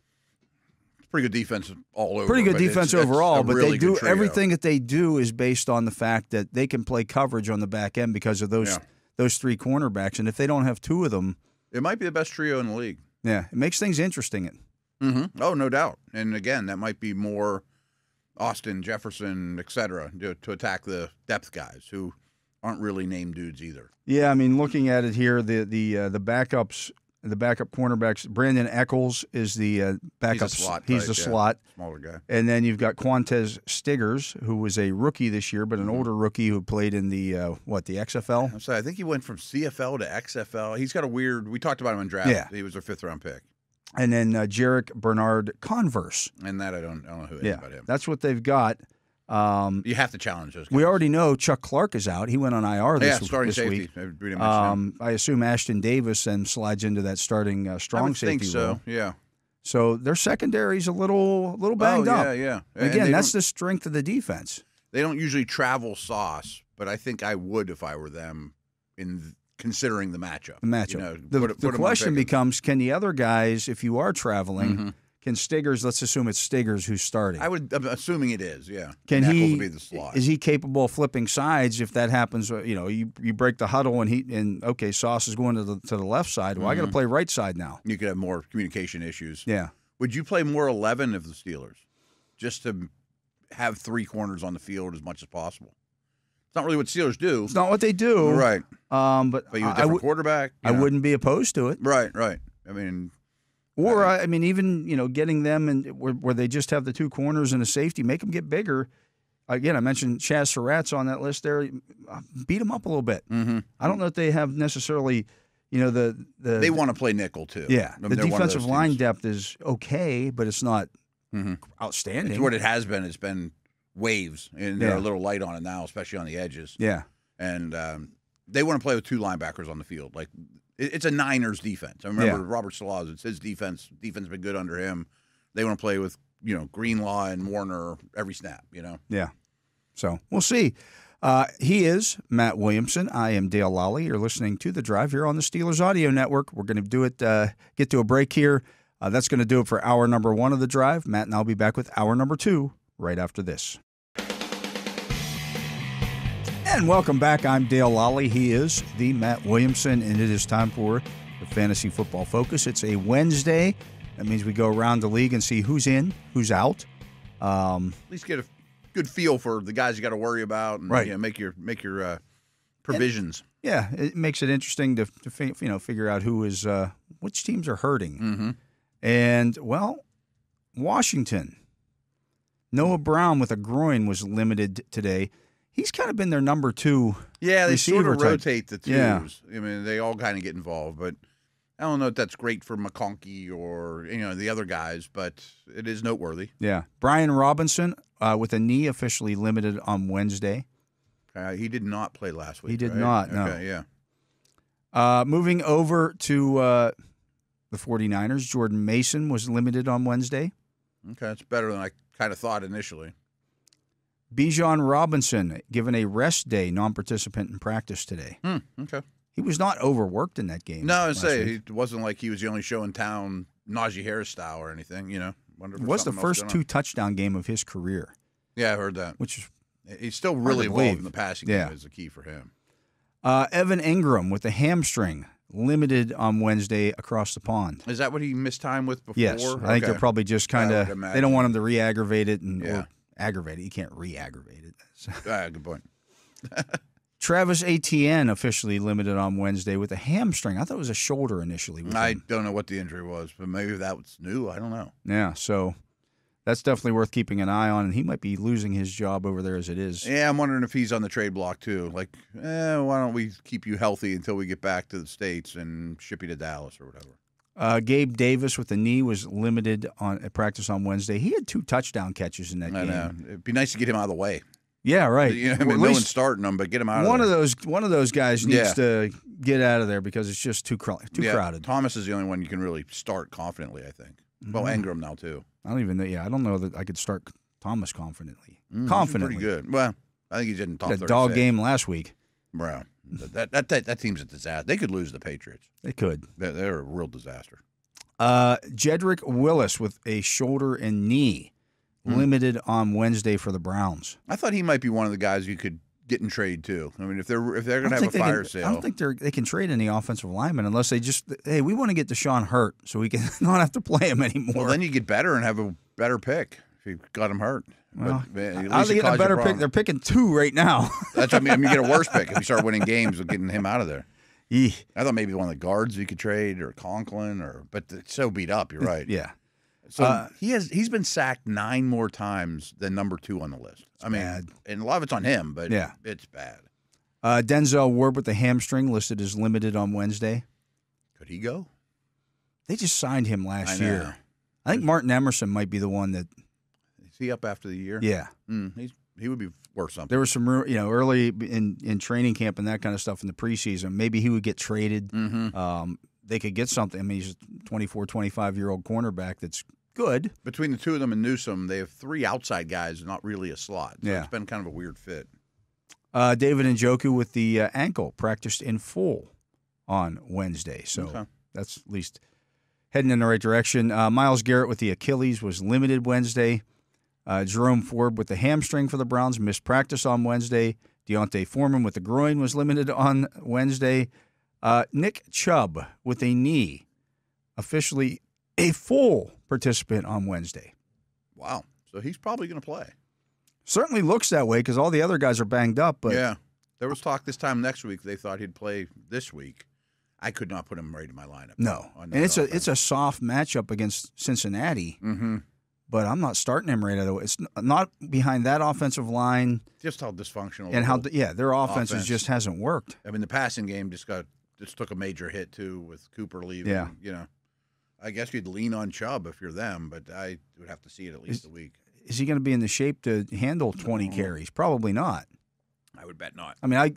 It's pretty good defense all over. Pretty good defense overall, but really they do everything that they do is based on the fact that they can play coverage on the back end because of those three cornerbacks. And if they don't have two of them, it might be the best trio in the league. Yeah, it makes things interesting. Mm-hmm. Oh, no doubt. And again, that might be more Austin, Jefferson, et cetera, to attack the depth guys who aren't really named dudes either. Yeah, I mean, looking at it here, the backups, the backup cornerbacks, Brandon Eccles is the backup. He's the slot. Smaller guy. And then you've got Quantez Stiggers, who was a rookie this year, but an older rookie who played in the XFL? I think he went from CFL to XFL. He's got a weird – we talked about him in draft. Yeah. He was our fifth-round pick. And then Jarek Bernard Converse. And that I don't know who it is about him. That's what they've got. You have to challenge those guys. We already know Chuck Clark is out. He went on IR this safety. week. I assume Ashton Davis then slides into that starting strong safety role. I would think so, yeah. So their secondary's a little banged up. Yeah. Again, that's the strength of the defense. They don't usually travel sauce, but I think I would if I were them in considering the matchup. The question becomes, can the other guys, if you are traveling, can Stiggers, let's assume it's Stiggers who's starting. I'm assuming it is, yeah. Can he will be the slot. Is he capable of flipping sides if that happens? You break the huddle and Sauce is going to the left side. Well, I got to play right side now. You could have more communication issues. Yeah. Would you play more 11 of the Steelers just to have three corners on the field as much as possible? It's not really what Steelers do. It's not what they do. Right. But you have a different quarterback. I wouldn't be opposed to it. Right. I mean, even getting them and where they just have the two corners and a safety, make them get bigger. Again, I mentioned Chaz Surratt's on that list there. Beat them up a little bit. Mm-hmm. I don't know if they have necessarily, they want to play nickel too. Yeah, the defensive line depth is okay, but it's not outstanding. It's what it has been. It's been waves, and they're a little light on it now, especially on the edges. Yeah, and they want to play with two linebackers on the field. Like it's a Niners defense. I remember Robert Saleh. It's his defense. Defense has been good under him. They want to play with Greenlaw and Warner every snap. Yeah. So we'll see. He is Matt Williamson. I am Dale Lolley. You're listening to The Drive here on the Steelers Audio Network. We're going to do it. Get to a break here. That's going to do it for hour number 1 of The Drive. Matt and I'll be back with hour number 2 right after this. And welcome back. I'm Dale Lolley. He is the Matt Williamson, and it is time for the Fantasy Football Focus. It's a Wednesday. That means we go around the league and see who's in, who's out. At least get a good feel for the guys you got to worry about, and make your provisions. It makes it interesting to figure out who is which teams are hurting. Mm-hmm. And Washington, Noah Brown with a groin was limited today. He's kind of been their number 2. Yeah, they sort of type. rotate the twos. Yeah. I mean, they all kind of get involved, but I don't know if that's great for McConkey or the other guys, but it is noteworthy. Yeah, Brian Robinson with a knee officially limited on Wednesday. He did not play last week. He did not. No. Okay, yeah. Moving over to the 49ers, Jordan Mason was limited on Wednesday. Okay, that's better than I kind of thought initially. Bijan Robinson given a rest day, non-participant in practice today. Okay. He was not overworked in that game. No, I say it wasn't like he was the only show in town, Najee Harris style or anything. It was the first 2 touchdown game of his career. Yeah, I heard that. Which is he's still really involved in the passing game is the key for him. Evan Ingram with a hamstring limited on Wednesday across the pond. Is that what he missed time with before? Yes, I think they're probably just kind of they don't want him to re-aggravate it aggravate it. You can't re-aggravate it. So. Good point. Travis Etienne officially limited on Wednesday with a hamstring. I thought it was a shoulder initially. I don't know what the injury was, but maybe that was new. I don't know. Yeah, so that's definitely worth keeping an eye on, and he might be losing his job over there as it is. Yeah, I'm wondering if he's on the trade block too. Like, why don't we keep you healthy until we get back to the States and ship you to Dallas or whatever? Gabe Davis with the knee was limited on at practice on Wednesday. He had 2 touchdown catches in that game. Know. It'd be nice to get him out of the way. Yeah, right. You know, no one's starting him, but get him out of there. One of those guys needs to get out of there because it's just too crowded. Thomas is the only one you can really start confidently, I think. Well, Ingram now too. I don't even know. Yeah, I don't know that I could start Thomas confidently. Pretty good. Well, I think he's in top 36. That dog game last week. Bro, that team's a disaster. They could lose the Patriots. They could. They're a real disaster. Jedrick Willis with a shoulder and knee limited on Wednesday for the Browns. I thought he might be one of the guys you could get in trade too. I mean, if they're going to have a fire sale, I don't think they can trade any offensive linemen unless they just we want to get Deshaun hurt so we can not have to play him anymore. Well, then you get better and have a better pick if you got him hurt. Well, how are they getting a better pick? They're picking 2 right now. That's what I mean. You get a worse pick if you start winning games with getting him out of there. I thought maybe one of the guards you could trade or Conklin but it's so beat up. You're right. Yeah. So he's been sacked 9 more times than number 2 on the list. I mean, bad. And a lot of it's on him, but it's bad. Denzel Ward with the hamstring listed as limited on Wednesday. Could he go? They just signed him last year. I think Martin Emerson might be the one that. Is he up after the year? Yeah. He would be worth something. There was some, early in training camp and that kind of stuff in the preseason. Maybe he would get traded. They could get something. I mean, he's a 24, 25-year-old cornerback that's good. Between the 2 of them and Newsome, they have 3 outside guys, not really a slot. So it's been kind of a weird fit. David Njoku with the ankle practiced in full on Wednesday. So that's at least heading in the right direction. Myles Garrett with the Achilles was limited Wednesday. Jerome Ford with the hamstring for the Browns missed practice on Wednesday. Deontay Foreman with the groin was limited on Wednesday. Nick Chubb with a knee, officially a full participant on Wednesday. Wow. So he's probably going to play. Certainly looks that way because all the other guys are banged up. But yeah. There was talk this time next week they thought he'd play this week. I could not put him right in my lineup. No. And it's a soft matchup against Cincinnati. But I'm not starting him right away. It's not behind that offensive line. Just how dysfunctional. And how their offense just hasn't worked. I mean, the passing game just took a major hit too with Cooper leaving. Yeah. I guess you'd lean on Chubb if you're them, but I would have to see it at least a week. Is he going to be in the shape to handle 20 carries? Probably not. I would bet not. I mean,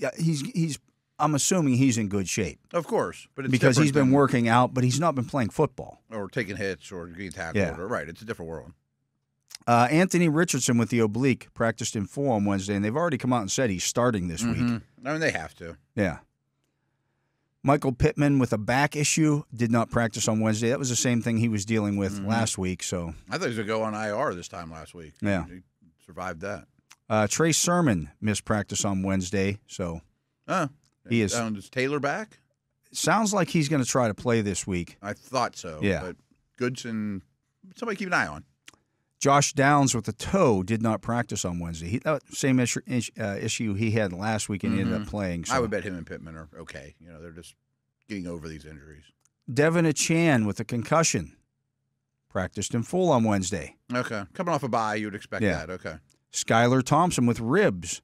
I'm assuming he's in good shape. Of course, but it's because he's been working out, but he's not been playing football or taking hits or getting tackled. Right, it's a different world. Anthony Richardson with the oblique practiced in full on Wednesday, and they've already come out and said he's starting this week. I mean, they have to. Yeah. Michael Pittman with a back issue did not practice on Wednesday. That was the same thing he was dealing with last week. So I thought he was going to go on IR this time last week. Yeah. He survived that. Trey Sermon missed practice on Wednesday. So he is. Is Taylor back? Sounds like he's going to try to play this week. I thought so. Yeah. But Goodson, somebody keep an eye on. Josh Downs with the toe did not practice on Wednesday. Same issue he had last week and he ended up playing. So. I would bet him and Pittman are okay. They're just getting over these injuries. Devin Achane with a concussion practiced in full on Wednesday. Okay. Coming off a bye, you would expect that. Okay. Skylar Thompson with ribs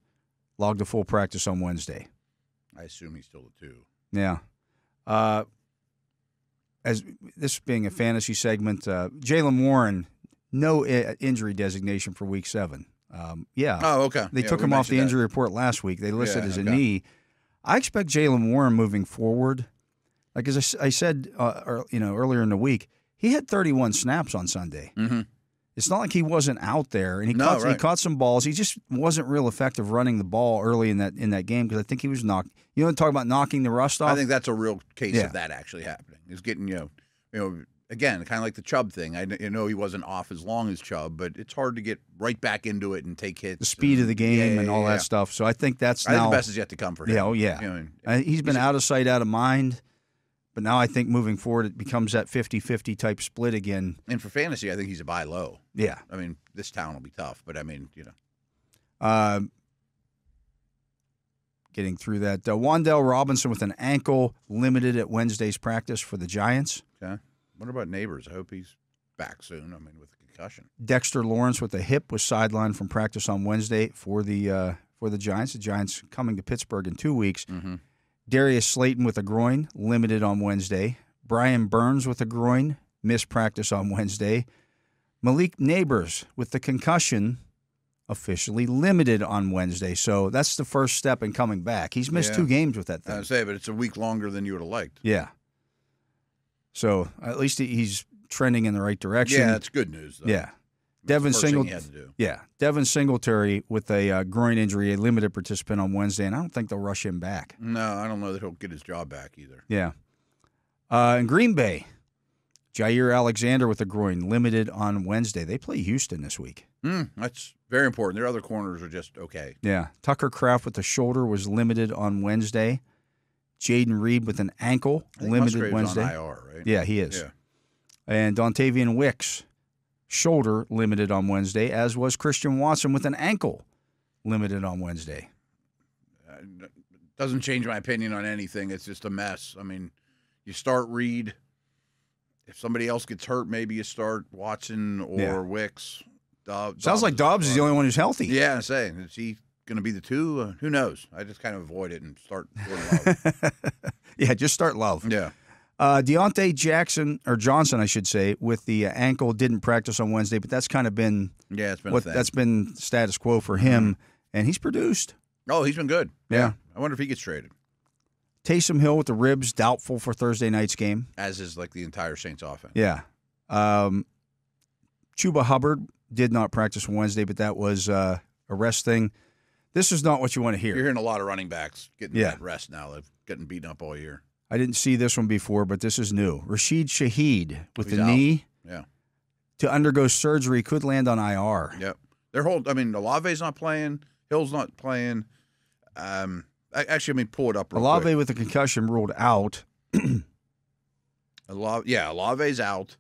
logged a full practice on Wednesday. I assume he's still a 2. Yeah. As this being a fantasy segment, Jaylen Warren, no injury designation for Week 7. Oh, okay. They took him off the injury report last week. They listed as a knee. I expect Jaylen Warren moving forward. Like as I said, earlier in the week, he had 31 snaps on Sunday. It's not like he wasn't out there, and he caught some balls. He just wasn't real effective running the ball early in that game because I think he was knocked. You talk about knocking the rust off. I think that's a real case of that actually happening. Is getting again, kind of like the Chubb thing. I know he wasn't off as long as Chubb, but it's hard to get right back into it and take hits. The speed of the game and all that stuff. So I think that's I think the best is yet to come for him. Yeah, he's been out of sight, out of mind. But now I think moving forward, it becomes that 50-50 type split again. And for fantasy, I think he's a buy low. Yeah. I mean, this town will be tough, but I mean, you know. Getting through that. Wan'Dale Robinson with an ankle, limited at Wednesday's practice for the Giants. Okay. What about Neighbors? I hope he's back soon. I mean, with a concussion. Dexter Lawrence with a hip was sidelined from practice on Wednesday for the Giants. The Giants coming to Pittsburgh in 2 weeks. Mm-hmm. Darius Slayton with a groin, limited on Wednesday. Brian Burns with a groin, missed practice on Wednesday. Malik Neighbors with the concussion, officially limited on Wednesday. So that's the first step in coming back. He's missed 2 games with that thing. I would say, but it's a week longer than you would have liked. Yeah. So at least he's trending in the right direction. Yeah, that's good news, though. Yeah. Devin Singletary with a groin injury, a limited participant on Wednesday, and I don't think they'll rush him back. No, I don't know that he'll get his job back either. Yeah. In Green Bay, Jair Alexander with a groin, limited on Wednesday. They play Houston this week. That's very important. Their other corners are just okay. Yeah. Tucker Kraft with the shoulder was limited on Wednesday. Jaden Reed with an ankle, limited Musgrave's Wednesday. on IR, right? Yeah, he is. Yeah. And Dontavian Wicks, shoulder, limited on Wednesday, as was Christian Watson with an ankle, limited on Wednesday. Doesn't change my opinion on anything. It's just a mess. I mean, you start Reed. If somebody else gets hurt, maybe you start Watson or Wicks. Sounds like Dobbs is the only one who's healthy. Yeah, I'm saying. Is he going to be the 2? Who knows? I just kind of avoid it and start Love. Yeah, just start Love. Yeah. Deontay Johnson, I should say, with the ankle, didn't practice on Wednesday, but that's kind of been it's been that's been status quo for him, and he's produced. Oh, he's been good. Yeah. I wonder if he gets traded. Taysom Hill with the ribs, doubtful for Thursday night's game. As is like the entire Saints offense. Yeah. Chuba Hubbard did not practice on Wednesday, but that was a rest thing. This is not what you want to hear. You're hearing a lot of running backs getting that rest now. They've gotten beaten up all year. I didn't see this one before, but this is new. Rashid Shaheed with the out. knee to undergo surgery, could land on IR. Yep. Olave's not playing. Hill's not playing. Pull it up real Olave quick. with a concussion ruled out. Olave's out.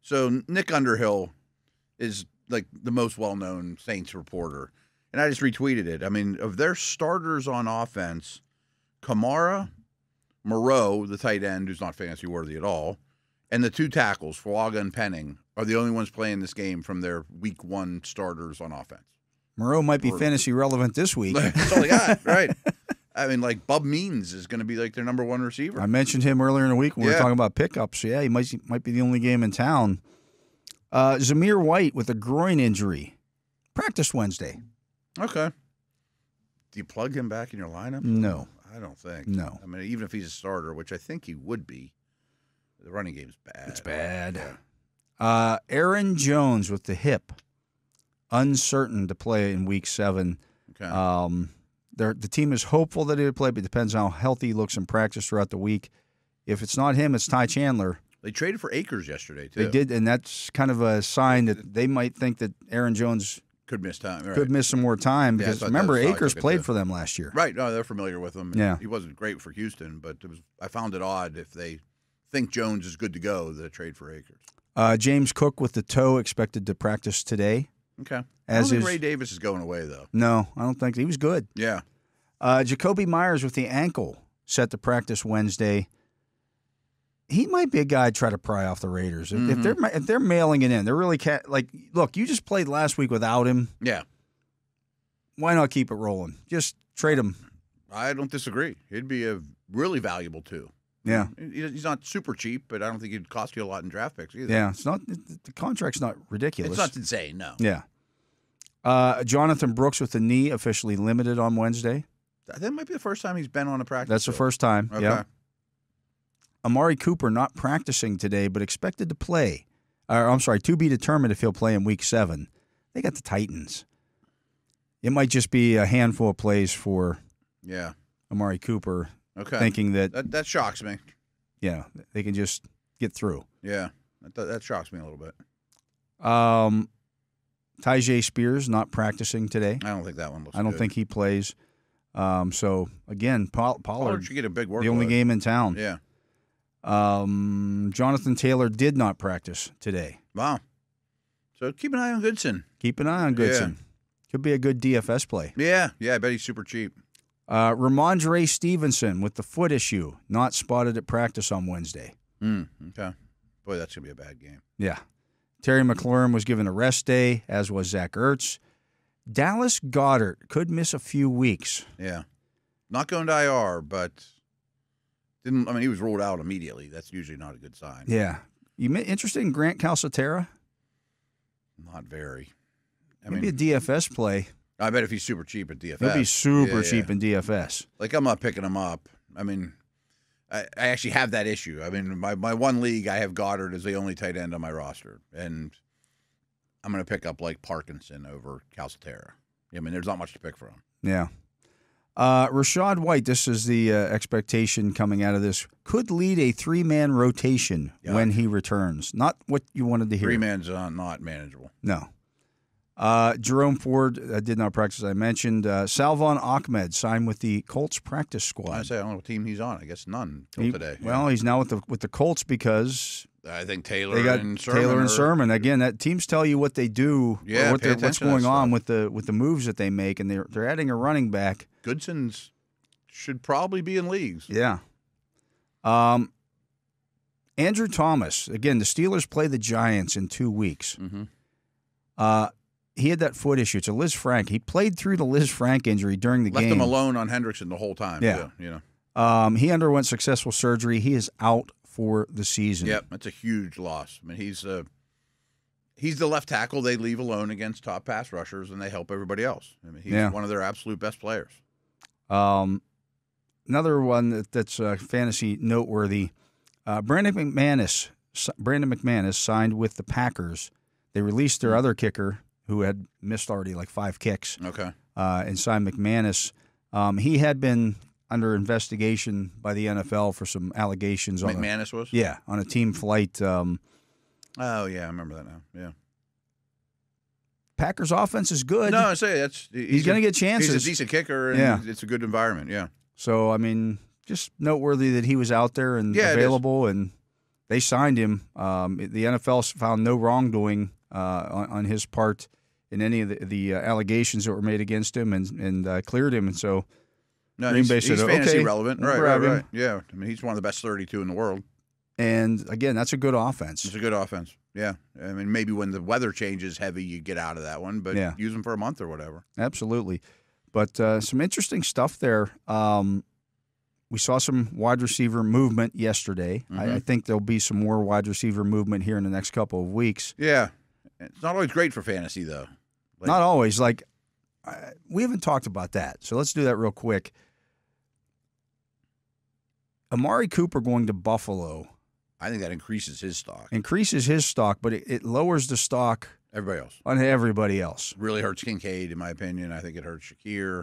So Nick Underhill is like the most well-known Saints reporter. And I just retweeted it. I mean, of their starters on offense, Kamara, Moreau, the tight end, who's not fantasy worthy at all, and the 2 tackles, Fuaga and Penning, are the only ones playing this game from their week 1 starters on offense. Moreau might be fantasy relevant this week. That's all they got, right? I mean, like Bub Means is going to be like their number 1 receiver. I mentioned him earlier in the week when we were talking about pickups. Yeah, he might be the only game in town. Zamir White with a groin injury. Practiced Wednesday. Okay. Do you plug him back in your lineup? No. I don't think. No. I mean, even if he's a starter, which I think he would be, the running game's bad. It's bad. Yeah. Aaron Jones with the hip. Uncertain to play in Week 7. Okay. The team is hopeful that he'll play, but it depends on how healthy he looks in practice throughout the week. If it's not him, it's Ty Chandler. They traded for Akers yesterday, too. They did, and that's kind of a sign that they might think that Aaron Jones could miss time. Right. Could miss some more time because remember, Akers played for them last year. Right. No, they're familiar with him. Yeah. He wasn't great for Houston, but I found it odd if they think Jones is good to go, the trade for Akers. James Cook with the toe expected to practice today. Okay. I don't think Ray Davis is going away, though. No, I don't think. He was good. Yeah. Jacoby Myers with the ankle set to practice Wednesday. He might be a guy to try to pry off the Raiders. Mm-hmm. If they're mailing it in, they're really look, you just played last week without him. Yeah. Why not keep it rolling? Just trade him. I don't disagree. He'd be a really valuable too. Yeah. He's not super cheap, but I don't think he'd cost you a lot in draft picks either. Yeah, the contract's not ridiculous. It's not insane, no. Yeah. Jonathan Brooks with the knee officially limited on Wednesday. That might be the first time he's been on a practice. That's the first time. Okay. Yeah. Amari Cooper not practicing today, but expected to play. To be determined if he'll play in Week 7. They got the Titans. It might just be a handful of plays for Amari Cooper. Okay. Thinking that shocks me. Yeah, they can just get through. Yeah, that shocks me a little bit. Tyjae Spears not practicing today. I don't think that one looks I don't think he plays. So, again, Pollard should get a big workload. the only game in town. Yeah. Jonathan Taylor did not practice today. Wow. So keep an eye on Goodson. Keep an eye on Goodson. Yeah. Could be a good DFS play. Yeah, I bet he's super cheap. Ramondre Stevenson with the foot issue, not spotted at practice on Wednesday. Okay. Boy, that's going to be a bad game. Yeah. Terry McLaurin was given a rest day, as was Zach Ertz. Dallas Goedert could miss a few weeks. Yeah. Not going to IR, but he was ruled out immediately. That's usually not a good sign. Yeah. You interested in Grant Calcaterra? Not very. Maybe a DFS play. I bet if he's super cheap at DFS. He'll be super cheap in DFS. Like, I'm not picking him up. I mean, I actually have that issue. I mean, my one league, I have Goddard as the only tight end on my roster. And I'm going to pick up, like, Parkinson over Calcaterra. I mean, there's not much to pick from. Yeah. Rashad White, this is the expectation coming out of this, could lead a three-man rotation when he returns. Not what you wanted to hear. Three-man's not manageable. No. Jerome Ford did not practice, I mentioned. Salvon Ahmed signed with the Colts practice squad. I don't know what team he's on. I guess none until today. Well, he's now with the Colts because I think Taylor and Sermon. Again, that teams tell you what they do, or what's going on with the moves that they make, and they're adding a running back. Goodson's should probably be in leagues. Yeah. Andrew Thomas. Again, the Steelers play the Giants in 2 weeks. Mm-hmm. He had that foot issue. It's a Liz Frank. He played through the Liz Frank injury during the game. Left him alone on Hendrickson the whole time. Yeah. He underwent successful surgery. He is out for the season. Yep, that's a huge loss. I mean, he's the left tackle they leave alone against top pass rushers, and they help everybody else. I mean, he's one of their absolute best players. Another one that's fantasy noteworthy, Brandon McManus signed with the Packers. They released their other kicker, who had missed already like 5 kicks. Okay. And signed McManus. He had been under investigation by the NFL for some allegations. McManus was? Yeah, on a team flight. Oh, yeah, I remember that now. Yeah. Packers' offense is good. No, I say he's going to get chances. He's a decent kicker, and it's a good environment, yeah. So, I mean, just noteworthy that he was out there and available, and they signed him. The NFL found no wrongdoing on his part in any of the allegations that were made against him and cleared him. And so Green Bay said, he's fantasy relevant. We'll right. Yeah, I mean, he's one of the best 32 in the world. And, again, that's a good offense. It's a good offense, yeah. I mean, maybe when the weather changes heavy, you get out of that one, but use them for a month or whatever. Absolutely. But some interesting stuff there. We saw some wide receiver movement yesterday. Mm-hmm. I think there'll be some more wide receiver movement here in the next couple of weeks. Yeah. It's not always great for fantasy, though. Not always. We haven't talked about that, so let's do that real quick. Amari Cooper going to Buffalo. I think that increases his stock. But it lowers the stock on everybody else. Really hurts Kincaid, in my opinion. I think it hurts Shakir.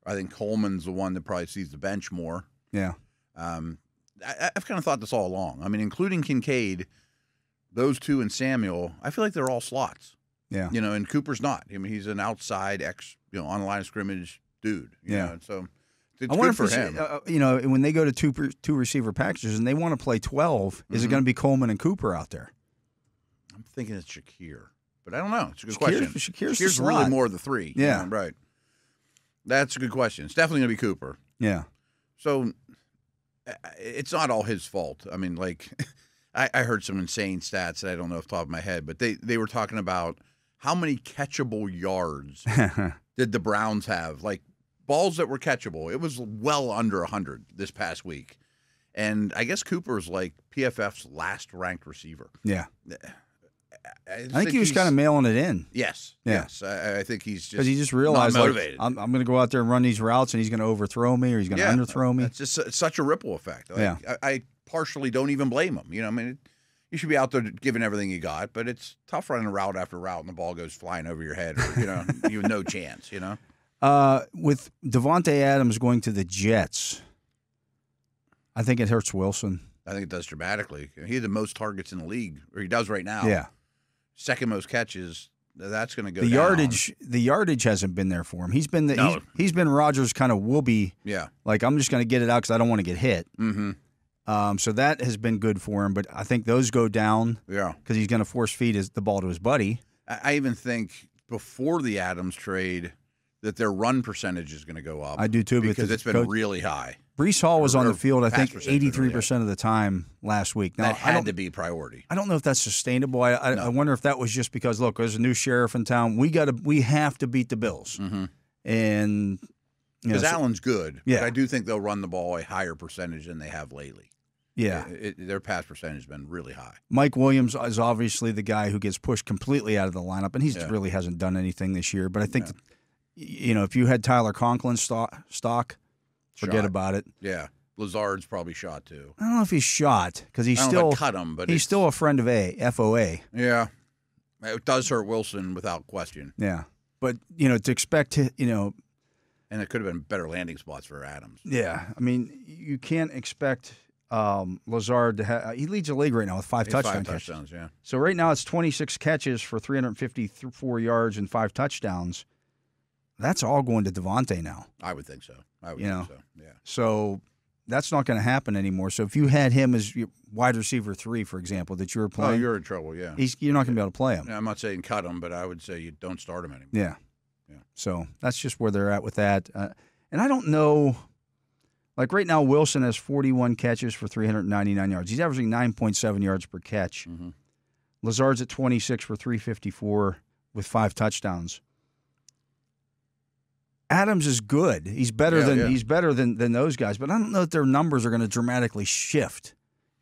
I think Coleman's the one that probably sees the bench more. Yeah. I've kind of thought this all along. I mean, including Kincaid, those two and Samuel, I feel like they're all slots. Yeah. And Cooper's not. I mean, he's an outside on the line of scrimmage dude. You know, so it's good for him. When they go to two receiver packages and they want to play 12, is it going to be Coleman and Cooper out there? I'm thinking it's Shakir, but I don't know. It's a good question. Shakir's really more of the 3. Yeah. Right. That's a good question. It's definitely going to be Cooper. Yeah. So it's not all his fault. I mean, I heard some insane stats that I don't know off the top of my head, but they were talking about how many catchable yards did the Browns have? Like, balls that were catchable. It was well under 100 this past week. And I guess Cooper's like PFF's last-ranked receiver. Yeah. I think he was kind of mailing it in. Yes. Yeah. Yes. I think he's just because he just realized, motivated. I'm going to go out there and run these routes, and he's going to overthrow me or he's going to underthrow me. It's just such a ripple effect. I partially don't even blame him. I mean, you should be out there giving everything you got, but it's tough running route after route and the ball goes flying over your head, or, you have no chance, With Devontae Adams going to the Jets, I think it hurts Wilson. I think it does dramatically. He had the most targets in the league, or he does right now. Yeah. Second most catches. That's going to go down. The yardage hasn't been there for him. He's been he's been Rodgers' kind of whoopee. Yeah. Like, I'm just going to get it out because I don't want to get hit. Mm-hmm. So that has been good for him. But I think those go down because he's going to force feed the ball to his buddy. I even think before the Adams trade that their run percentage is going to go up. I do too. Because it's been really high. Brees Hall was on the field, I think, 83% of the time last week. Now, that had to be priority. I don't know if that's sustainable. I wonder if that was just because, look, there's a new sheriff in town. We have to beat the Bills. And because Allen's good. Yeah. But I do think they'll run the ball a higher percentage than they have lately. Yeah. Their pass percentage has been really high. Mike Williams is obviously the guy who gets pushed completely out of the lineup, and he really hasn't done anything this year. But I think, if you had Tyler Conklin's stock, forget about it. Yeah. Lazard's probably shot too. I don't know if he's shot because he's still cut him, but he's still a friend of FOA. Yeah. It does hurt Wilson without question. Yeah. But, to expect, and it could have been better landing spots for Adams. Yeah. I mean, you can't expect Lazard to have – he leads the league right now with 5 touchdowns, yeah. So right now it's 26 catches for 354 yards and 5 touchdowns. That's all going to Devontae now. I would think so. I would think so, yeah. So that's not going to happen anymore. So if you had him as your wide receiver 3, for example, that you were playing – you're in trouble, yeah. You're not going to be able to play him. Yeah, I'm not saying cut him, but I would say you don't start him anymore. Yeah. So that's just where they're at with that. And I don't know – like right now, Wilson has 41 catches for 399 yards. He's averaging 9.7 yards per catch. Lazard's at 26 for 354 with 5 touchdowns. Adams is good. He's better than those guys, but I don't know that their numbers are going to dramatically shift.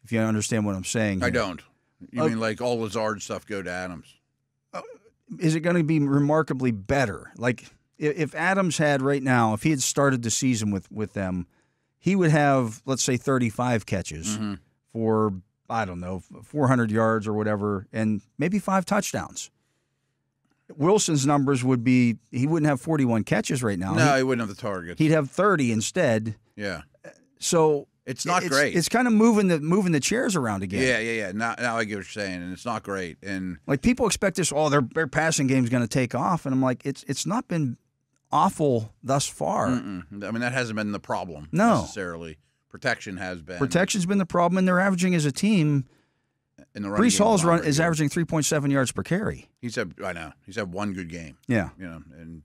If you understand what I'm saying here. I don't. You mean like all Lazard stuff go to Adams? Is it going to be remarkably better? Like if Adams had right now, if he had started the season with them, he would have, let's say, 35 catches for, I don't know, 400 yards or whatever, and maybe 5 touchdowns. Wilson's numbers would be, he wouldn't have 41 catches right now. No, he wouldn't have the targets. He'd have 30 instead. Yeah. So it's not great. It's kind of moving the chairs around again. Yeah. Now I get what you're saying, and it's not great. And like people expect this, their passing game's going to take off, and I'm like, it's not been awful thus far. I mean, that hasn't been the problem necessarily. Protection has been. Protection's been the problem, and they're averaging as a team. In the running Brees Hall's run is averaging 3.7 yards per carry. I know. He's had one good game. Yeah. And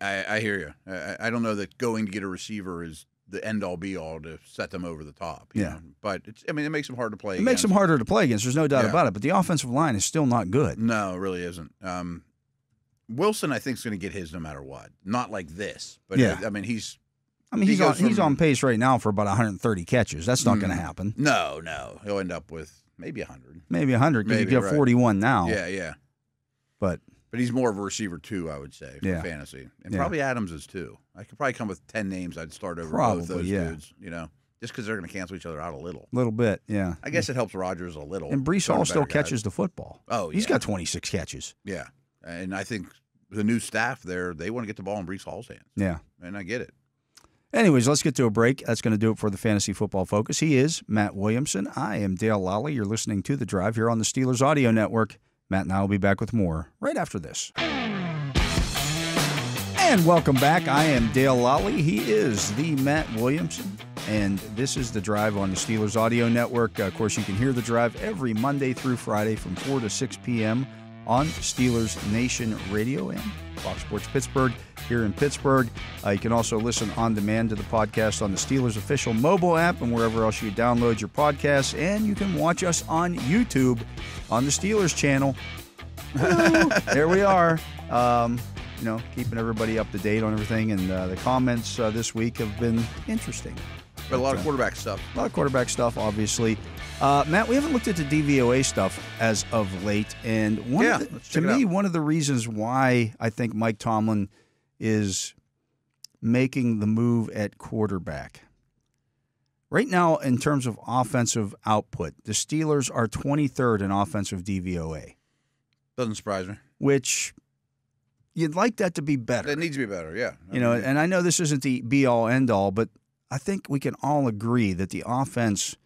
I hear you. I don't know that going to get a receiver is the end-all, be-all to set them over the top. You know? But, it makes them hard to play against. It makes them harder to play against. There's no doubt about it. But the offensive line is still not good. No, it really isn't. Wilson, I think, is going to get his no matter what. Not like this, but he's on pace right now for about 130 catches. That's not going to happen. No, he'll end up with maybe 100. Maybe 100 because you get 41 now. Yeah. But he's more of a receiver too, I would say, for fantasy, and probably Adams is too. I could probably come with 10 names I'd start over both those dudes. Just because they're going to cancel each other out a little bit. Yeah. I guess it helps Rodgers a little. And Brees Hall still catches the football. Oh, he's got 26 catches. Yeah. And I think the new staff there, they want to get the ball in Brees Hall's hands. Yeah. And I get it. Anyways, let's get to a break. That's going to do it for the Fantasy Football Focus. He is Matt Williamson. I am Dale Lolley. You're listening to The Drive here on the Steelers Audio Network. Matt and I will be back with more right after this. And welcome back. I am Dale Lolley. He is the Matt Williamson. And this is The Drive on the Steelers Audio Network. Of course, you can hear The Drive every Monday through Friday from 4 to 6 p.m. on Steelers Nation Radio and Fox Sports Pittsburgh here in Pittsburgh. You can also listen on demand to the podcast on the Steelers official mobile app and wherever else you download your podcasts. And you can watch us on YouTube on the Steelers channel. There we are. Keeping everybody up to date on everything. And the comments this week have been interesting. But a lot of quarterback stuff. A lot of quarterback stuff, obviously. Matt, we haven't looked at the DVOA stuff as of late, and one of the reasons why I think Mike Tomlin is making the move at quarterback. Right now, in terms of offensive output, the Steelers are 23rd in offensive DVOA. Doesn't surprise me. Which you'd like that to be better. It needs to be better, yeah. And I know this isn't the be-all, end-all, but I think we can all agree that the offense,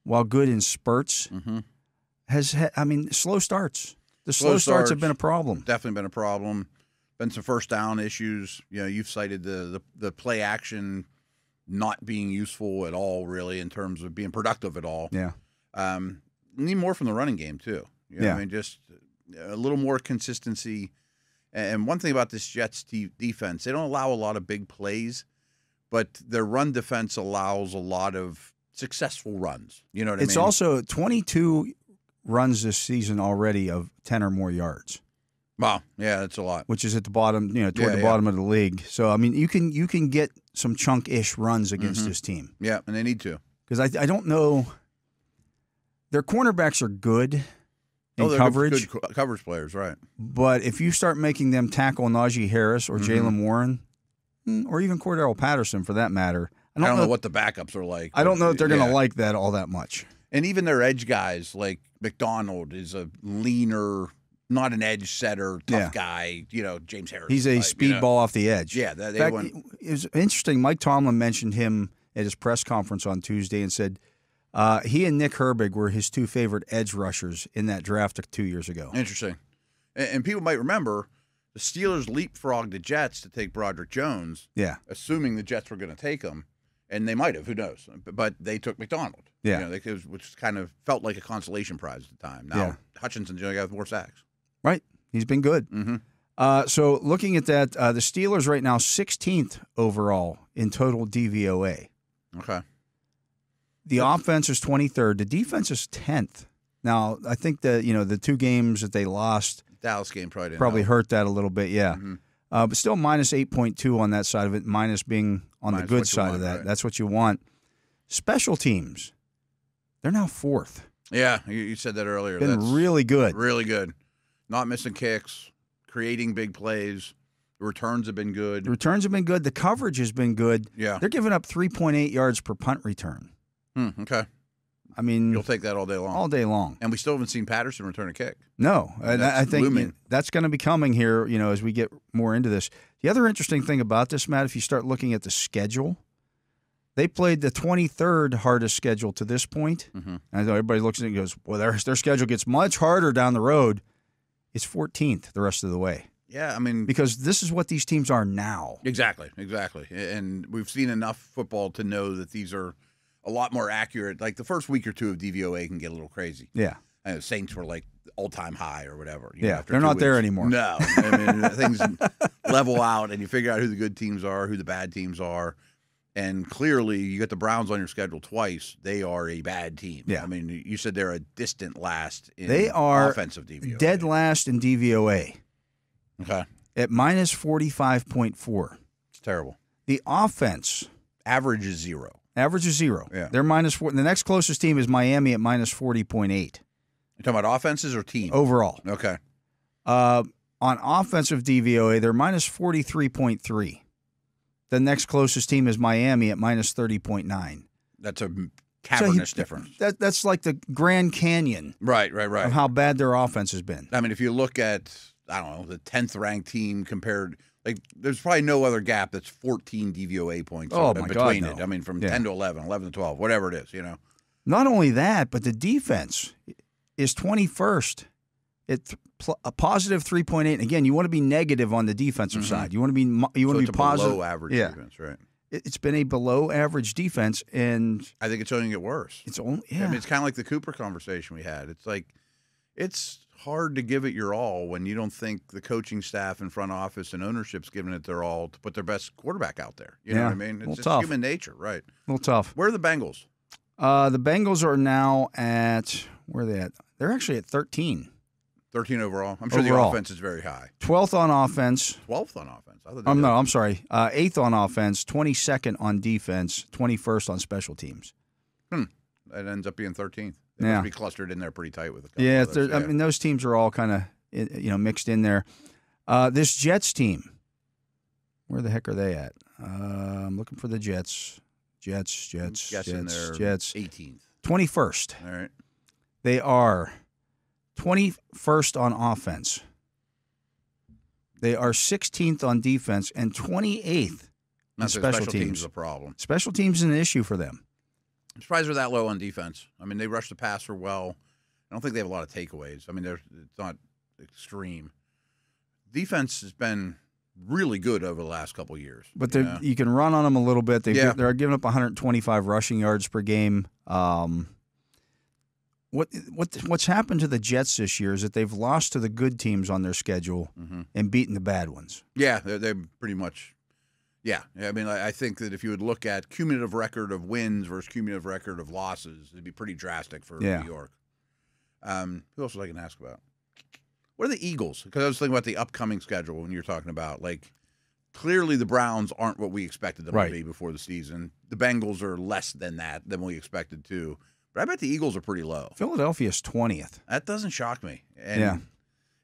while good in spurts, slow starts. The slow starts have been a problem. Definitely been a problem. Been some first down issues. You've cited the play action not being useful at all, really, in terms of being productive at all. Yeah. Need more from the running game, too. You know Yeah. I mean, just a little more consistency. And one thing about this Jets defense, they don't allow a lot of big plays, but their run defense allows a lot of successful runs. You know what I mean? It's also 22 runs this season already of 10 or more yards. Wow. Yeah, that's a lot. Which is at the bottom, toward the bottom of the league. So, I mean, you can get some chunk-ish runs against this team. Yeah, and they need to. Because I don't know. Their cornerbacks are good in they're coverage. Good coverage players, right. But if you start making them tackle Najee Harris or Jalen Warren, or even Cordero Patterson for that matter, I don't know what the backups are like. I don't know if they're going to like that all that much. And even their edge guys, like McDonald, is a leaner, not an edge setter, tough guy. James Harris. He's a speedball off the edge. Yeah, it was interesting. Mike Tomlin mentioned him at his press conference on Tuesday and said he and Nick Herbig were his two favorite edge rushers in that draft 2 years ago. Interesting. And people might remember the Steelers leapfrogged the Jets to take Broderick Jones, assuming the Jets were going to take him. And they might have, who knows? But they took McDonald, which kind of felt like a consolation prize at the time. Now Hutchinson's going to have more sacks. Right. He's been good. So looking at that, the Steelers right now 16th overall in total DVOA. Okay. The offense is 23rd. The defense is 10th. Now, I think that, the two games that they lost, Dallas game probably hurt that a little bit, but still minus 8.2 on that side of it, minus being on the good side of that. Right. That's what you want. Special teams, they're now 4th. Yeah, you said that earlier. Been really good. Really good. Not missing kicks, creating big plays. The returns have been good. The coverage has been good. Yeah. They're giving up 3.8 yards per punt return. Okay. I mean, you'll take that all day long. All day long. And we still haven't seen Patterson return a kick. No, and I think that's going to be coming here, as we get more into this. The other interesting thing about this, Matt, if you start looking at the schedule, they played the 23rd hardest schedule to this point. And I know everybody looks at it and goes, well, their schedule gets much harder down the road. It's 14th the rest of the way. Yeah, I mean, because this is what these teams are now. Exactly. And we've seen enough football to know that these are a lot more accurate. Like the first week or two of DVOA can get a little crazy. Yeah. I know Saints were like all-time high or whatever. They're not there anymore. No. I mean, things level out, and you figure out who the good teams are, who the bad teams are. And clearly, you get the Browns on your schedule twice. They are a bad team. Yeah. I mean, you said they're a distant last in offensive DVOA. Dead last in DVOA. Okay. At minus 45.4. It's terrible. The offense. Average is 0. Yeah. They're minus 4. The next closest team is Miami at minus 40.8. You're talking about offenses or team? Overall. Okay. On offensive DVOA, they're minus 43.3. The next closest team is Miami at minus 30.9. That's a cavernous difference. That's like the Grand Canyon. Right. Of how bad their offense has been. I mean, if you look at, I don't know, the 10th ranked team compared, like, there's probably no other gap that's 14 DVOA points between it. I mean, from 10 to 11, 11 to 12, whatever it is, Not only that, but the defense is 21st. It's a positive 3.8. Again, you want to be negative on the defensive side. You want to be positive. Below average defense, right? It's been a below average defense, and I think it's only going to get worse. It's only I mean, it's kind of like the Cooper conversation we had. It's like it's hard to give it your all when you don't think the coaching staff and front office and ownership's giving it their all to put their best quarterback out there. You know what I mean? It's just human nature, right? A little tough. Where are the Bengals? The Bengals are now at where are they at? They're actually at 13. 13 overall. I'm sure the offense is very high. 12th on offense. 12th on offense. I'm sorry. 8th on offense, 22nd on defense, 21st on special teams. That ends up being 13th. They must be clustered in there pretty tight with a couple others. I mean, those teams are all kind of mixed in there. This Jets team, where the heck are they at? I'm looking for the Jets. Jets. They're 18th. 21st. All right. They are 21st on offense. They are 16th on defense and 28th in special teams. Is a problem. Special teams is an issue for them. I'm surprised they're that low on defense. I mean, they rush the passer well. I don't think they have a lot of takeaways. I mean, it's not extreme. Defense has been really good over the last couple of years. But you can run on them a little bit. They're giving up 125 rushing yards per game. What's happened to the Jets this year is that they've lost to the good teams on their schedule and beaten the bad ones. Yeah, they're pretty much. Yeah, I mean, I think that if you would look at cumulative record of wins versus cumulative record of losses, it'd be pretty drastic for New York. Who else was I going to ask about? What are the Eagles? Because I was thinking about the upcoming schedule when you're talking about, like, clearly the Browns aren't what we expected them to be before the season. The Bengals are less than we expected to. But I bet the Eagles are pretty low. Philadelphia's 20th. That doesn't shock me. And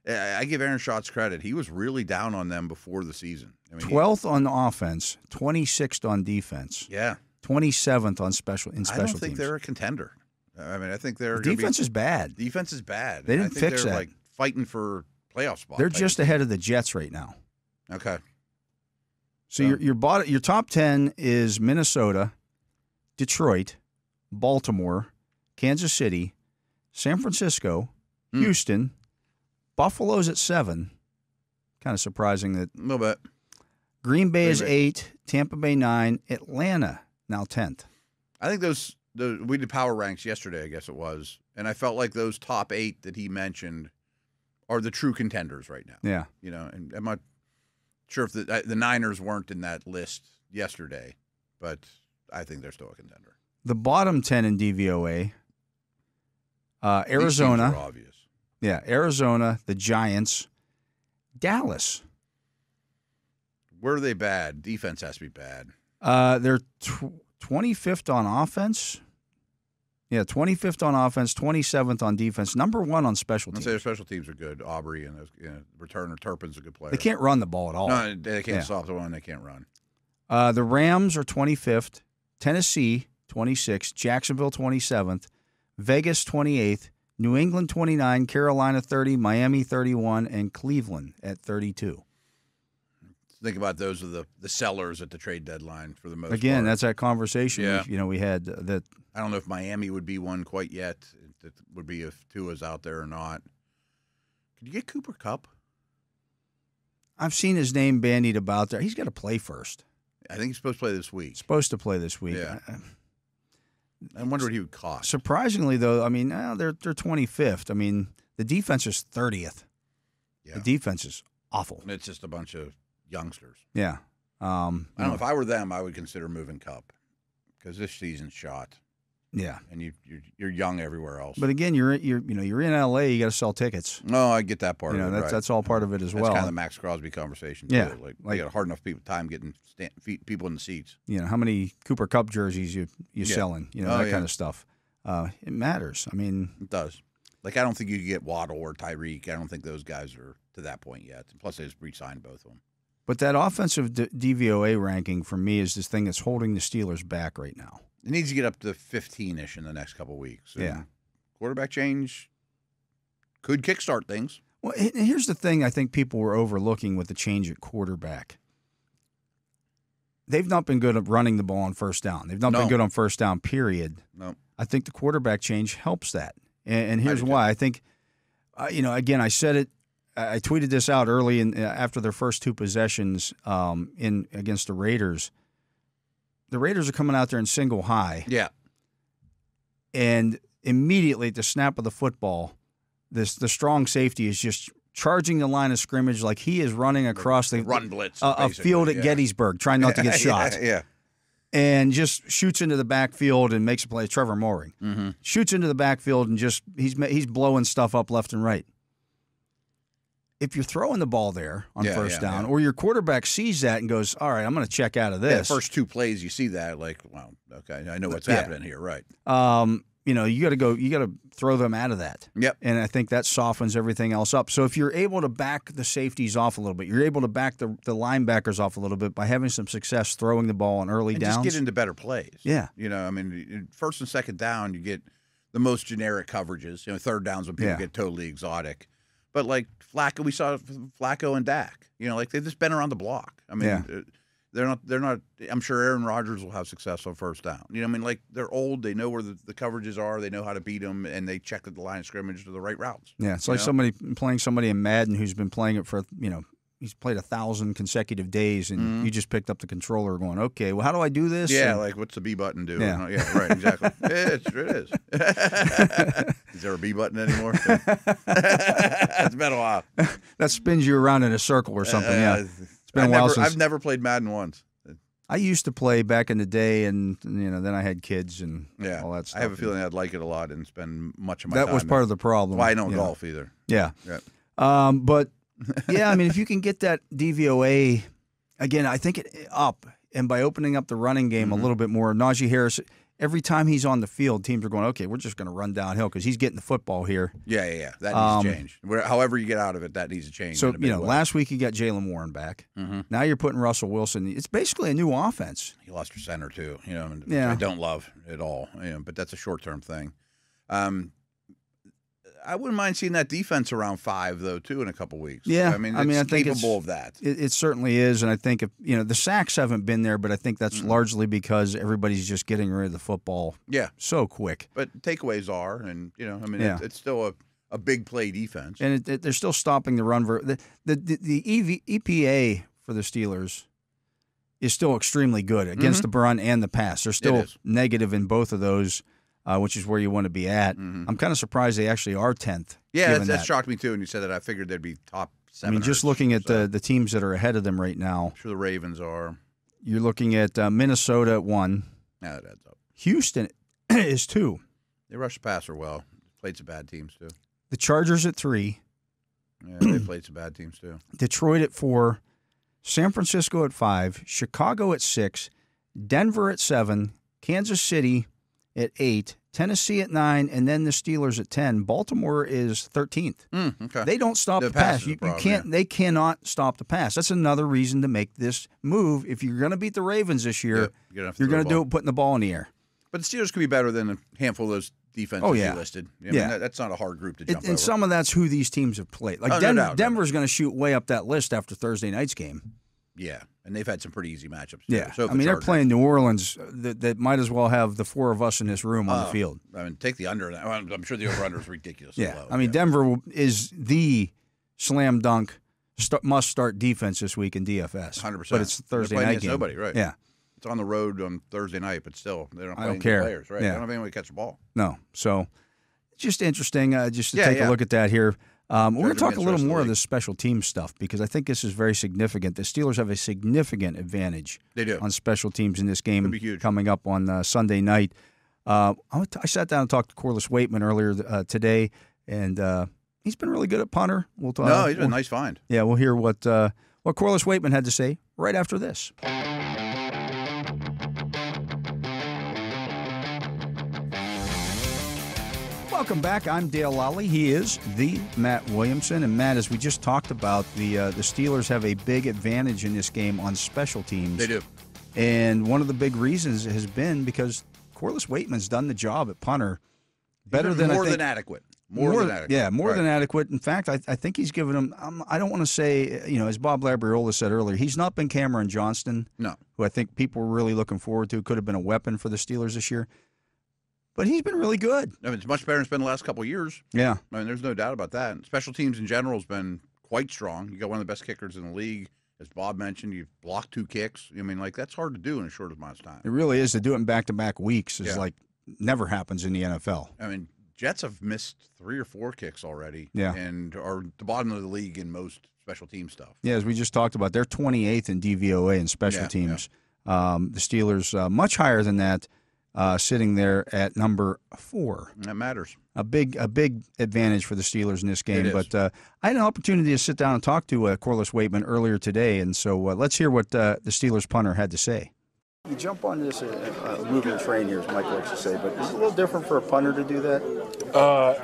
I give Aaron Schatz credit. He was really down on them before the season. I mean, 12th on offense, 26th on defense. Yeah. 27th on special teams. I don't think they're a contender. I mean, I think the defense is bad. Defense is bad. They didn't fix that. Like fighting for playoff spots. They're just ahead of the Jets right now. Okay. So your top 10 is Minnesota, Detroit, Baltimore, Kansas City, San Francisco, Houston, Buffalo's at 7. Kind of surprising that. A little bit. Green Bay is 8, Tampa Bay 9, Atlanta now 10th. I think those we did power ranks yesterday, I guess it was, and I felt like those top 8 that he mentioned are the true contenders right now. Yeah. You know, and I'm not sure if the Niners weren't in that list yesterday, but I think they're still a contender. The bottom 10 in DVOA, Arizona. These teams are obvious. Yeah, Arizona, the Giants, Dallas. Where are they bad? Defense has to be bad. They're 25th on offense. Yeah, 25th on offense, 27th on defense, number 1 on special teams. I'd say their special teams are good. Aubrey and returner Turpin's a good player. They can't run the ball at all. No, they can't stop the run. They can't run. The Rams are 25th, Tennessee 26th, Jacksonville 27th, Vegas 28th, New England 29, Carolina 30, Miami 31, and Cleveland at 32. Think about those are the sellers at the trade deadline for the most part. Again, that's that conversation we had that. I don't know if Miami would be one quite yet. It would be if Tua's out there or not. Could you get Cooper Kupp? I've seen his name bandied about there. He's got to play first. I think he's supposed to play this week. Supposed to play this week. Yeah. I wonder what he would cost. Surprisingly, though, I mean, they're 25th. I mean, the defense is 30th. Yeah. The defense is awful. And it's just a bunch of youngsters. Yeah. I don't know. If I were them, I would consider moving Kupp because this season's shot. Yeah. And you're young everywhere else. But again, you're in LA. You got to sell tickets. No, I get that part. You know, of it. That's all part of it as well. That's kind of the Max Crosby conversation. Too. Yeah. Like you got a hard enough time getting people in the seats. You know, how many Cooper Kupp jerseys you selling? You know, that kind of stuff. It matters. I mean, it does. Like, I don't think you could get Waddle or Tyreek. I don't think those guys are to that point yet. Plus, they just re-signed both of them. But that offensive DVOA ranking for me is this thing that's holding the Steelers back right now. It needs to get up to 15-ish in the next couple of weeks. And quarterback change could kickstart things. Well, here's the thing I think people were overlooking with the change at quarterback. They've not been good at running the ball on first down. They've not been good on first down, period. No. I think the quarterback change helps that. And here's why. I think, again, I said it. I tweeted this out early after their first 2 possessions against the Raiders. The Raiders are coming out there in single high. Yeah. And immediately at the snap of the football, the strong safety is just charging the line of scrimmage like he is running across the run blitz a field at Gettysburg, trying not to get shot. Yeah. And just shoots into the backfield and makes a play. Trevor Mooring shoots into the backfield and just he's blowing stuff up left and right. If you're throwing the ball there on first down, or your quarterback sees that and goes, "All right, I'm going to check out of this." The first 2 plays, you see that, like, wow, okay, I know what's happening here, right? You got to go. You got to throw them out of that. Yep. And I think that softens everything else up. So if you're able to back the safeties off a little bit, you're able to back the linebackers off a little bit by having some success throwing the ball on early downs. Just get into better plays. Yeah. You know, I mean, first and second down, you get the most generic coverages. You know, third downs when people get totally exotic. But like Flacco, we saw Flacco and Dak. You know, like they've just been around the block. I mean, they're not. I'm sure Aaron Rodgers will have success on first down. You know, I mean, like they're old. They know where the coverages are. They know how to beat them, and they check the line of scrimmage to the right routes. Yeah, it's like somebody in Madden who's been playing it for he's played 1,000 consecutive days, and you just picked up the controller going, okay, well, how do I do this? Yeah, and, like what's the B button do? Yeah. Yeah, right, exactly. It is. Is there a B button anymore? It's been a while. That spins you around in a circle or something, yeah. It's been a while since. I've never played Madden once. I used to play back in the day, and then I had kids and all that stuff. I have a feeling I'd like it a lot and spend much of my time. That was part of the problem. Why I don't golf either. Yeah. Yeah. But, yeah, I mean, if you can get that DVOA, again, I think it up, and by opening up the running game a little bit more, Najee Harris, every time he's on the field, teams are going, okay, we're just going to run downhill because he's getting the football here. Yeah. That needs to change. However you get out of it, that needs to change. So, last week you got Jalen Warren back. Now you're putting Russell Wilson. It's basically a new offense. He lost your center, too, which Yeah. I don't love at all, but that's a short-term thing. I wouldn't mind seeing that defense around 5, though, too, in a couple weeks. Yeah. I mean, I think capable of that. It certainly is, and I think the sacks haven't been there, but I think that's largely because everybody's just getting rid of the football so quick. But takeaways are, and, it's still a big play defense. And they're still stopping the run. The EPA for the Steelers is still extremely good against the run and the pass. They're still negative in both of those. Which is where you want to be at. I'm kind of surprised they actually are 10th. Yeah, that shocked me too. And you said that, I figured they'd be top 7. I mean, just looking at the teams that are ahead of them right now. I'm sure the Ravens are. You're looking at Minnesota at 1. Yeah, that adds up. Houston is 2. They rush the passer well. Played some bad teams too. The Chargers at 3. Yeah, they played some bad teams too. Detroit at 4. San Francisco at 5. Chicago at 6. Denver at 7. Kansas City at 8. Tennessee at 9, and then the Steelers at 10. Baltimore is 13th. Okay. They don't stop the pass. You can't. Yeah. They cannot stop the pass. That's another reason to make this move. If you're going to beat the Ravens this year, you're going to do it putting the ball in the air. But the Steelers could be better than a handful of those defenses you listed. I mean, that's not a hard group to jump over. And some of that's who these teams have played. Like Denver's going to shoot way up that list after Thursday night's game. Yeah, and they've had some pretty easy matchups too. Yeah, so they're playing New Orleans that might as well have the 4 of us in this room on the field. I mean, take the under. I'm sure the over-under is ridiculously low. I mean, Denver is the slam dunk must-start defense this week in DFS. 100%. But it's Thursday night game. Nobody, right? Yeah. It's on the road on Thursday night, but still, they don't play any care. players, right? Yeah. They don't have anyone to catch the ball. No. So, just interesting just to take a look at that here. We're going to talk a little more of this special team stuff because I think this is very significant. The Steelers have a significant advantage on special teams in this game coming up on Sunday night. I sat down and talked to Corliss Waitman earlier today, and he's been really good at punter. He's been a nice find. Yeah, we'll hear what Corliss Waitman had to say right after this. Welcome back. I'm Dale Lolley. He is the Matt Williamson. And Matt, as we just talked about, the Steelers have a big advantage in this game on special teams. They do. And one of the big reasons has been because Corliss Waitman's done the job at punter better than more than adequate. More than adequate. Yeah, more than adequate. In fact, I think he's given him. I don't want to say, as Bob Labriola said earlier, he's not been Cameron Johnston. No, who I think people were really looking forward to. Could have been a weapon for the Steelers this year. But he's been really good. I mean, it's much better than it's been the last couple of years. Yeah. I mean, there's no doubt about that. And special teams in general has been quite strong. You got one of the best kickers in the league. As Bob mentioned, you've blocked 2 kicks. I mean, that's hard to do in a short amount of time. It really is. To do it in back-to-back weeks is never happens in the NFL. I mean, Jets have missed 3 or 4 kicks already and are at the bottom of the league in most special team stuff. Yeah, as we just talked about, they're 28th in DVOA in special teams. Yeah. The Steelers much higher than that. Sitting there at number 4. That matters. A big advantage for the Steelers in this game. But I had an opportunity to sit down and talk to Corliss Waitman earlier today, and so let's hear what the Steelers punter had to say. You jump on this moving train here, as Mike likes to say, but is it a little different for a punter to do that?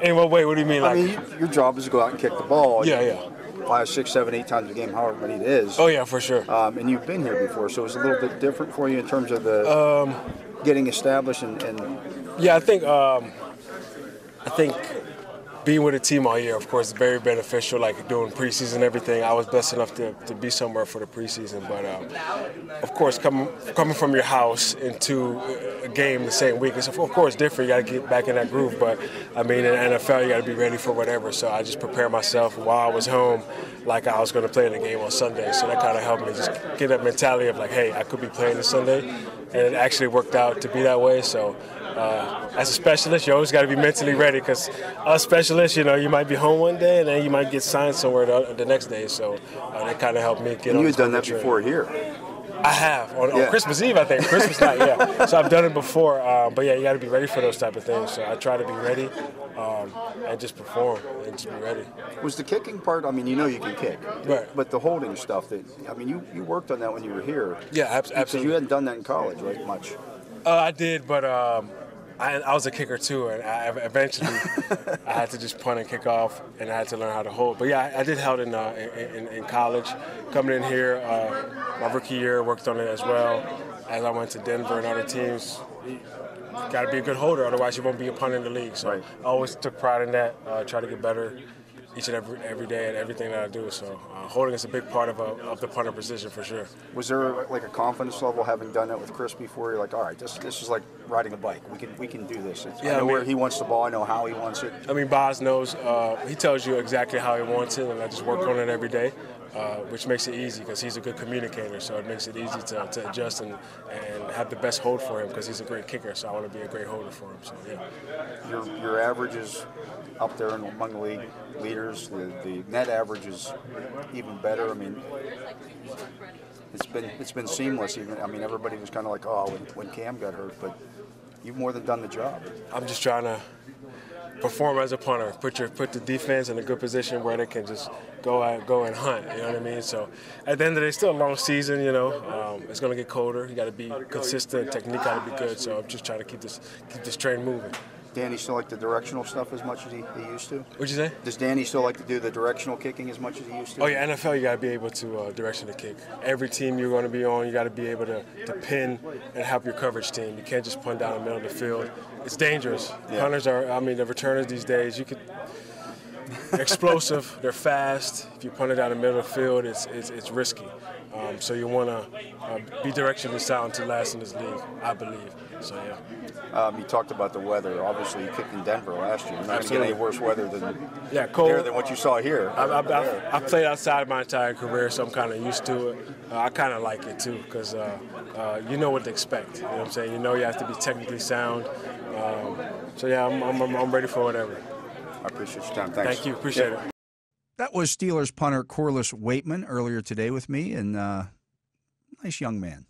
In what way? What do you mean? I mean, your job is to go out and kick the ball. Yeah. 5, 6, 7, 8 times a game, however many it is. Oh, yeah, for sure. And you've been here before, so it's a little bit different for you in terms of the getting established and yeah, I think being with a team all year, of course, is very beneficial, like doing preseason and everything. I was blessed enough to be somewhere for the preseason. But, of course, coming from your house into a game the same week, it's, of course, different. You got to get back in that groove. But, I mean, in the NFL, you got to be ready for whatever. So I just prepared myself while I was home like I was going to play in the game on Sunday. So that kind of helped me just get that mentality of, like, hey, I could be playing this Sunday. And it actually worked out to be that way. So as a specialist, you always got to be mentally ready because us specialists, you might be home one day and then you might get signed somewhere the next day. So that kind of helped me get on. You had done that before here. I have on Christmas Eve, I think. Christmas night, yeah. So I've done it before, but yeah, you got to be ready for those type of things. So I try to be ready and just perform and just be ready. Was the kicking part? I mean, you can kick, right? But the holding stuff, you worked on that when you were here. Yeah, absolutely. Because you hadn't done that in college, right? Much. I did, but I was a kicker too, and eventually I had to just punt and kick off, and I had to learn how to hold. But yeah, I did held in college. Coming in here, my rookie year, worked on it as well. As I went to Denver and other teams, you got to be a good holder, otherwise you won't be a punter in the league. So I always took pride in that, try to get better each and every day at everything that I do. So holding is a big part of the punter position for sure. Was there like a confidence level having done that with Chris before? You're like, all right, this is like riding a bike. We can do this. I know where he wants the ball. I know how he wants it. I mean, Boz knows. He tells you exactly how he wants it, and I just work on it every day, which makes it easy because he's a good communicator. So it makes it easy to adjust and have the best hold for him because he's a great kicker. So I want to be a great holder for him. So yeah. Your average is up there among the league leaders. The net average is even better. I mean, it's been seamless. Even everybody was kind of like, oh, when Cam got hurt, but you've more than done the job. I'm just trying to perform as a punter. Put the defense in a good position where they can just go and hunt. You know what I mean? So at the end of the day, it's still a long season. It's going to get colder. You got to be consistent. Technique got to be good. So I'm just trying to keep this train moving. Danny still like the directional stuff as much as he used to? What'd you say? Does Danny still like to do the directional kicking as much as he used to? Oh yeah, NFL you got to be able to direction the kick. Every team you're going to be on, you got to be able to pin and help your coverage team. You can't just punt down the middle of the field. It's dangerous. Yeah. Punters are, the returners these days, they're explosive, they're fast. If you punt it down the middle of the field, it's risky. So you want to be directionally sound to last in this league, I believe. So yeah. You talked about the weather. Obviously, you kicked in Denver last year. You're not going to get any worse weather than cold than what you saw here. I played outside my entire career, so I'm kind of used to it. I kind of like it too because you know what to expect. You know what I'm saying? You know you have to be technically sound. So yeah, I'm ready for whatever. I appreciate your time. Thanks. Thank you. Appreciate it. That was Steelers punter Corliss Waitman earlier today with me, and nice young man.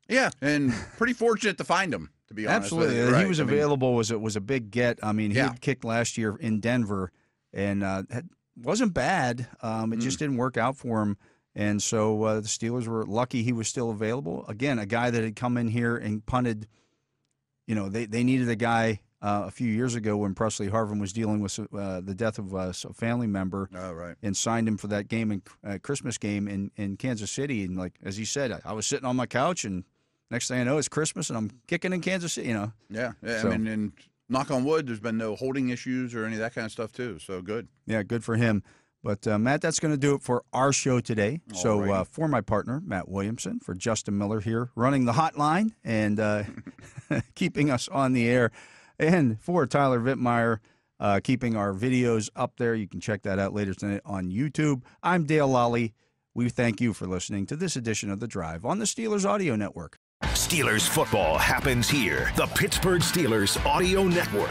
Yeah, and pretty fortunate to find him, to be honest. Absolutely. Right. He was available, was a big get. I mean, he had kicked last year in Denver, and wasn't bad. It just didn't work out for him. And so the Steelers were lucky he was still available. Again, a guy that had come in here and punted. They needed a guy a few years ago when Presley Harvin was dealing with the death of a family member. Oh, right. And signed him for that game, Christmas game in Kansas City. And like as he said, I was sitting on my couch, and next thing I know, it's Christmas, and I'm kicking in Kansas City. Yeah. So, and knock on wood, there's been no holding issues or any of that kind of stuff too. So good. Yeah, good for him. But, Matt, that's going to do it for our show today. So for my partner, Matt Williamson, for Justin Miller here, running the hotline and keeping us on the air, and for Tyler Vittmeyer, keeping our videos up there. You can check that out later tonight on YouTube. I'm Dale Lolley. We thank you for listening to this edition of The Drive on the Steelers Audio Network. Steelers football happens here. The Pittsburgh Steelers Audio Network.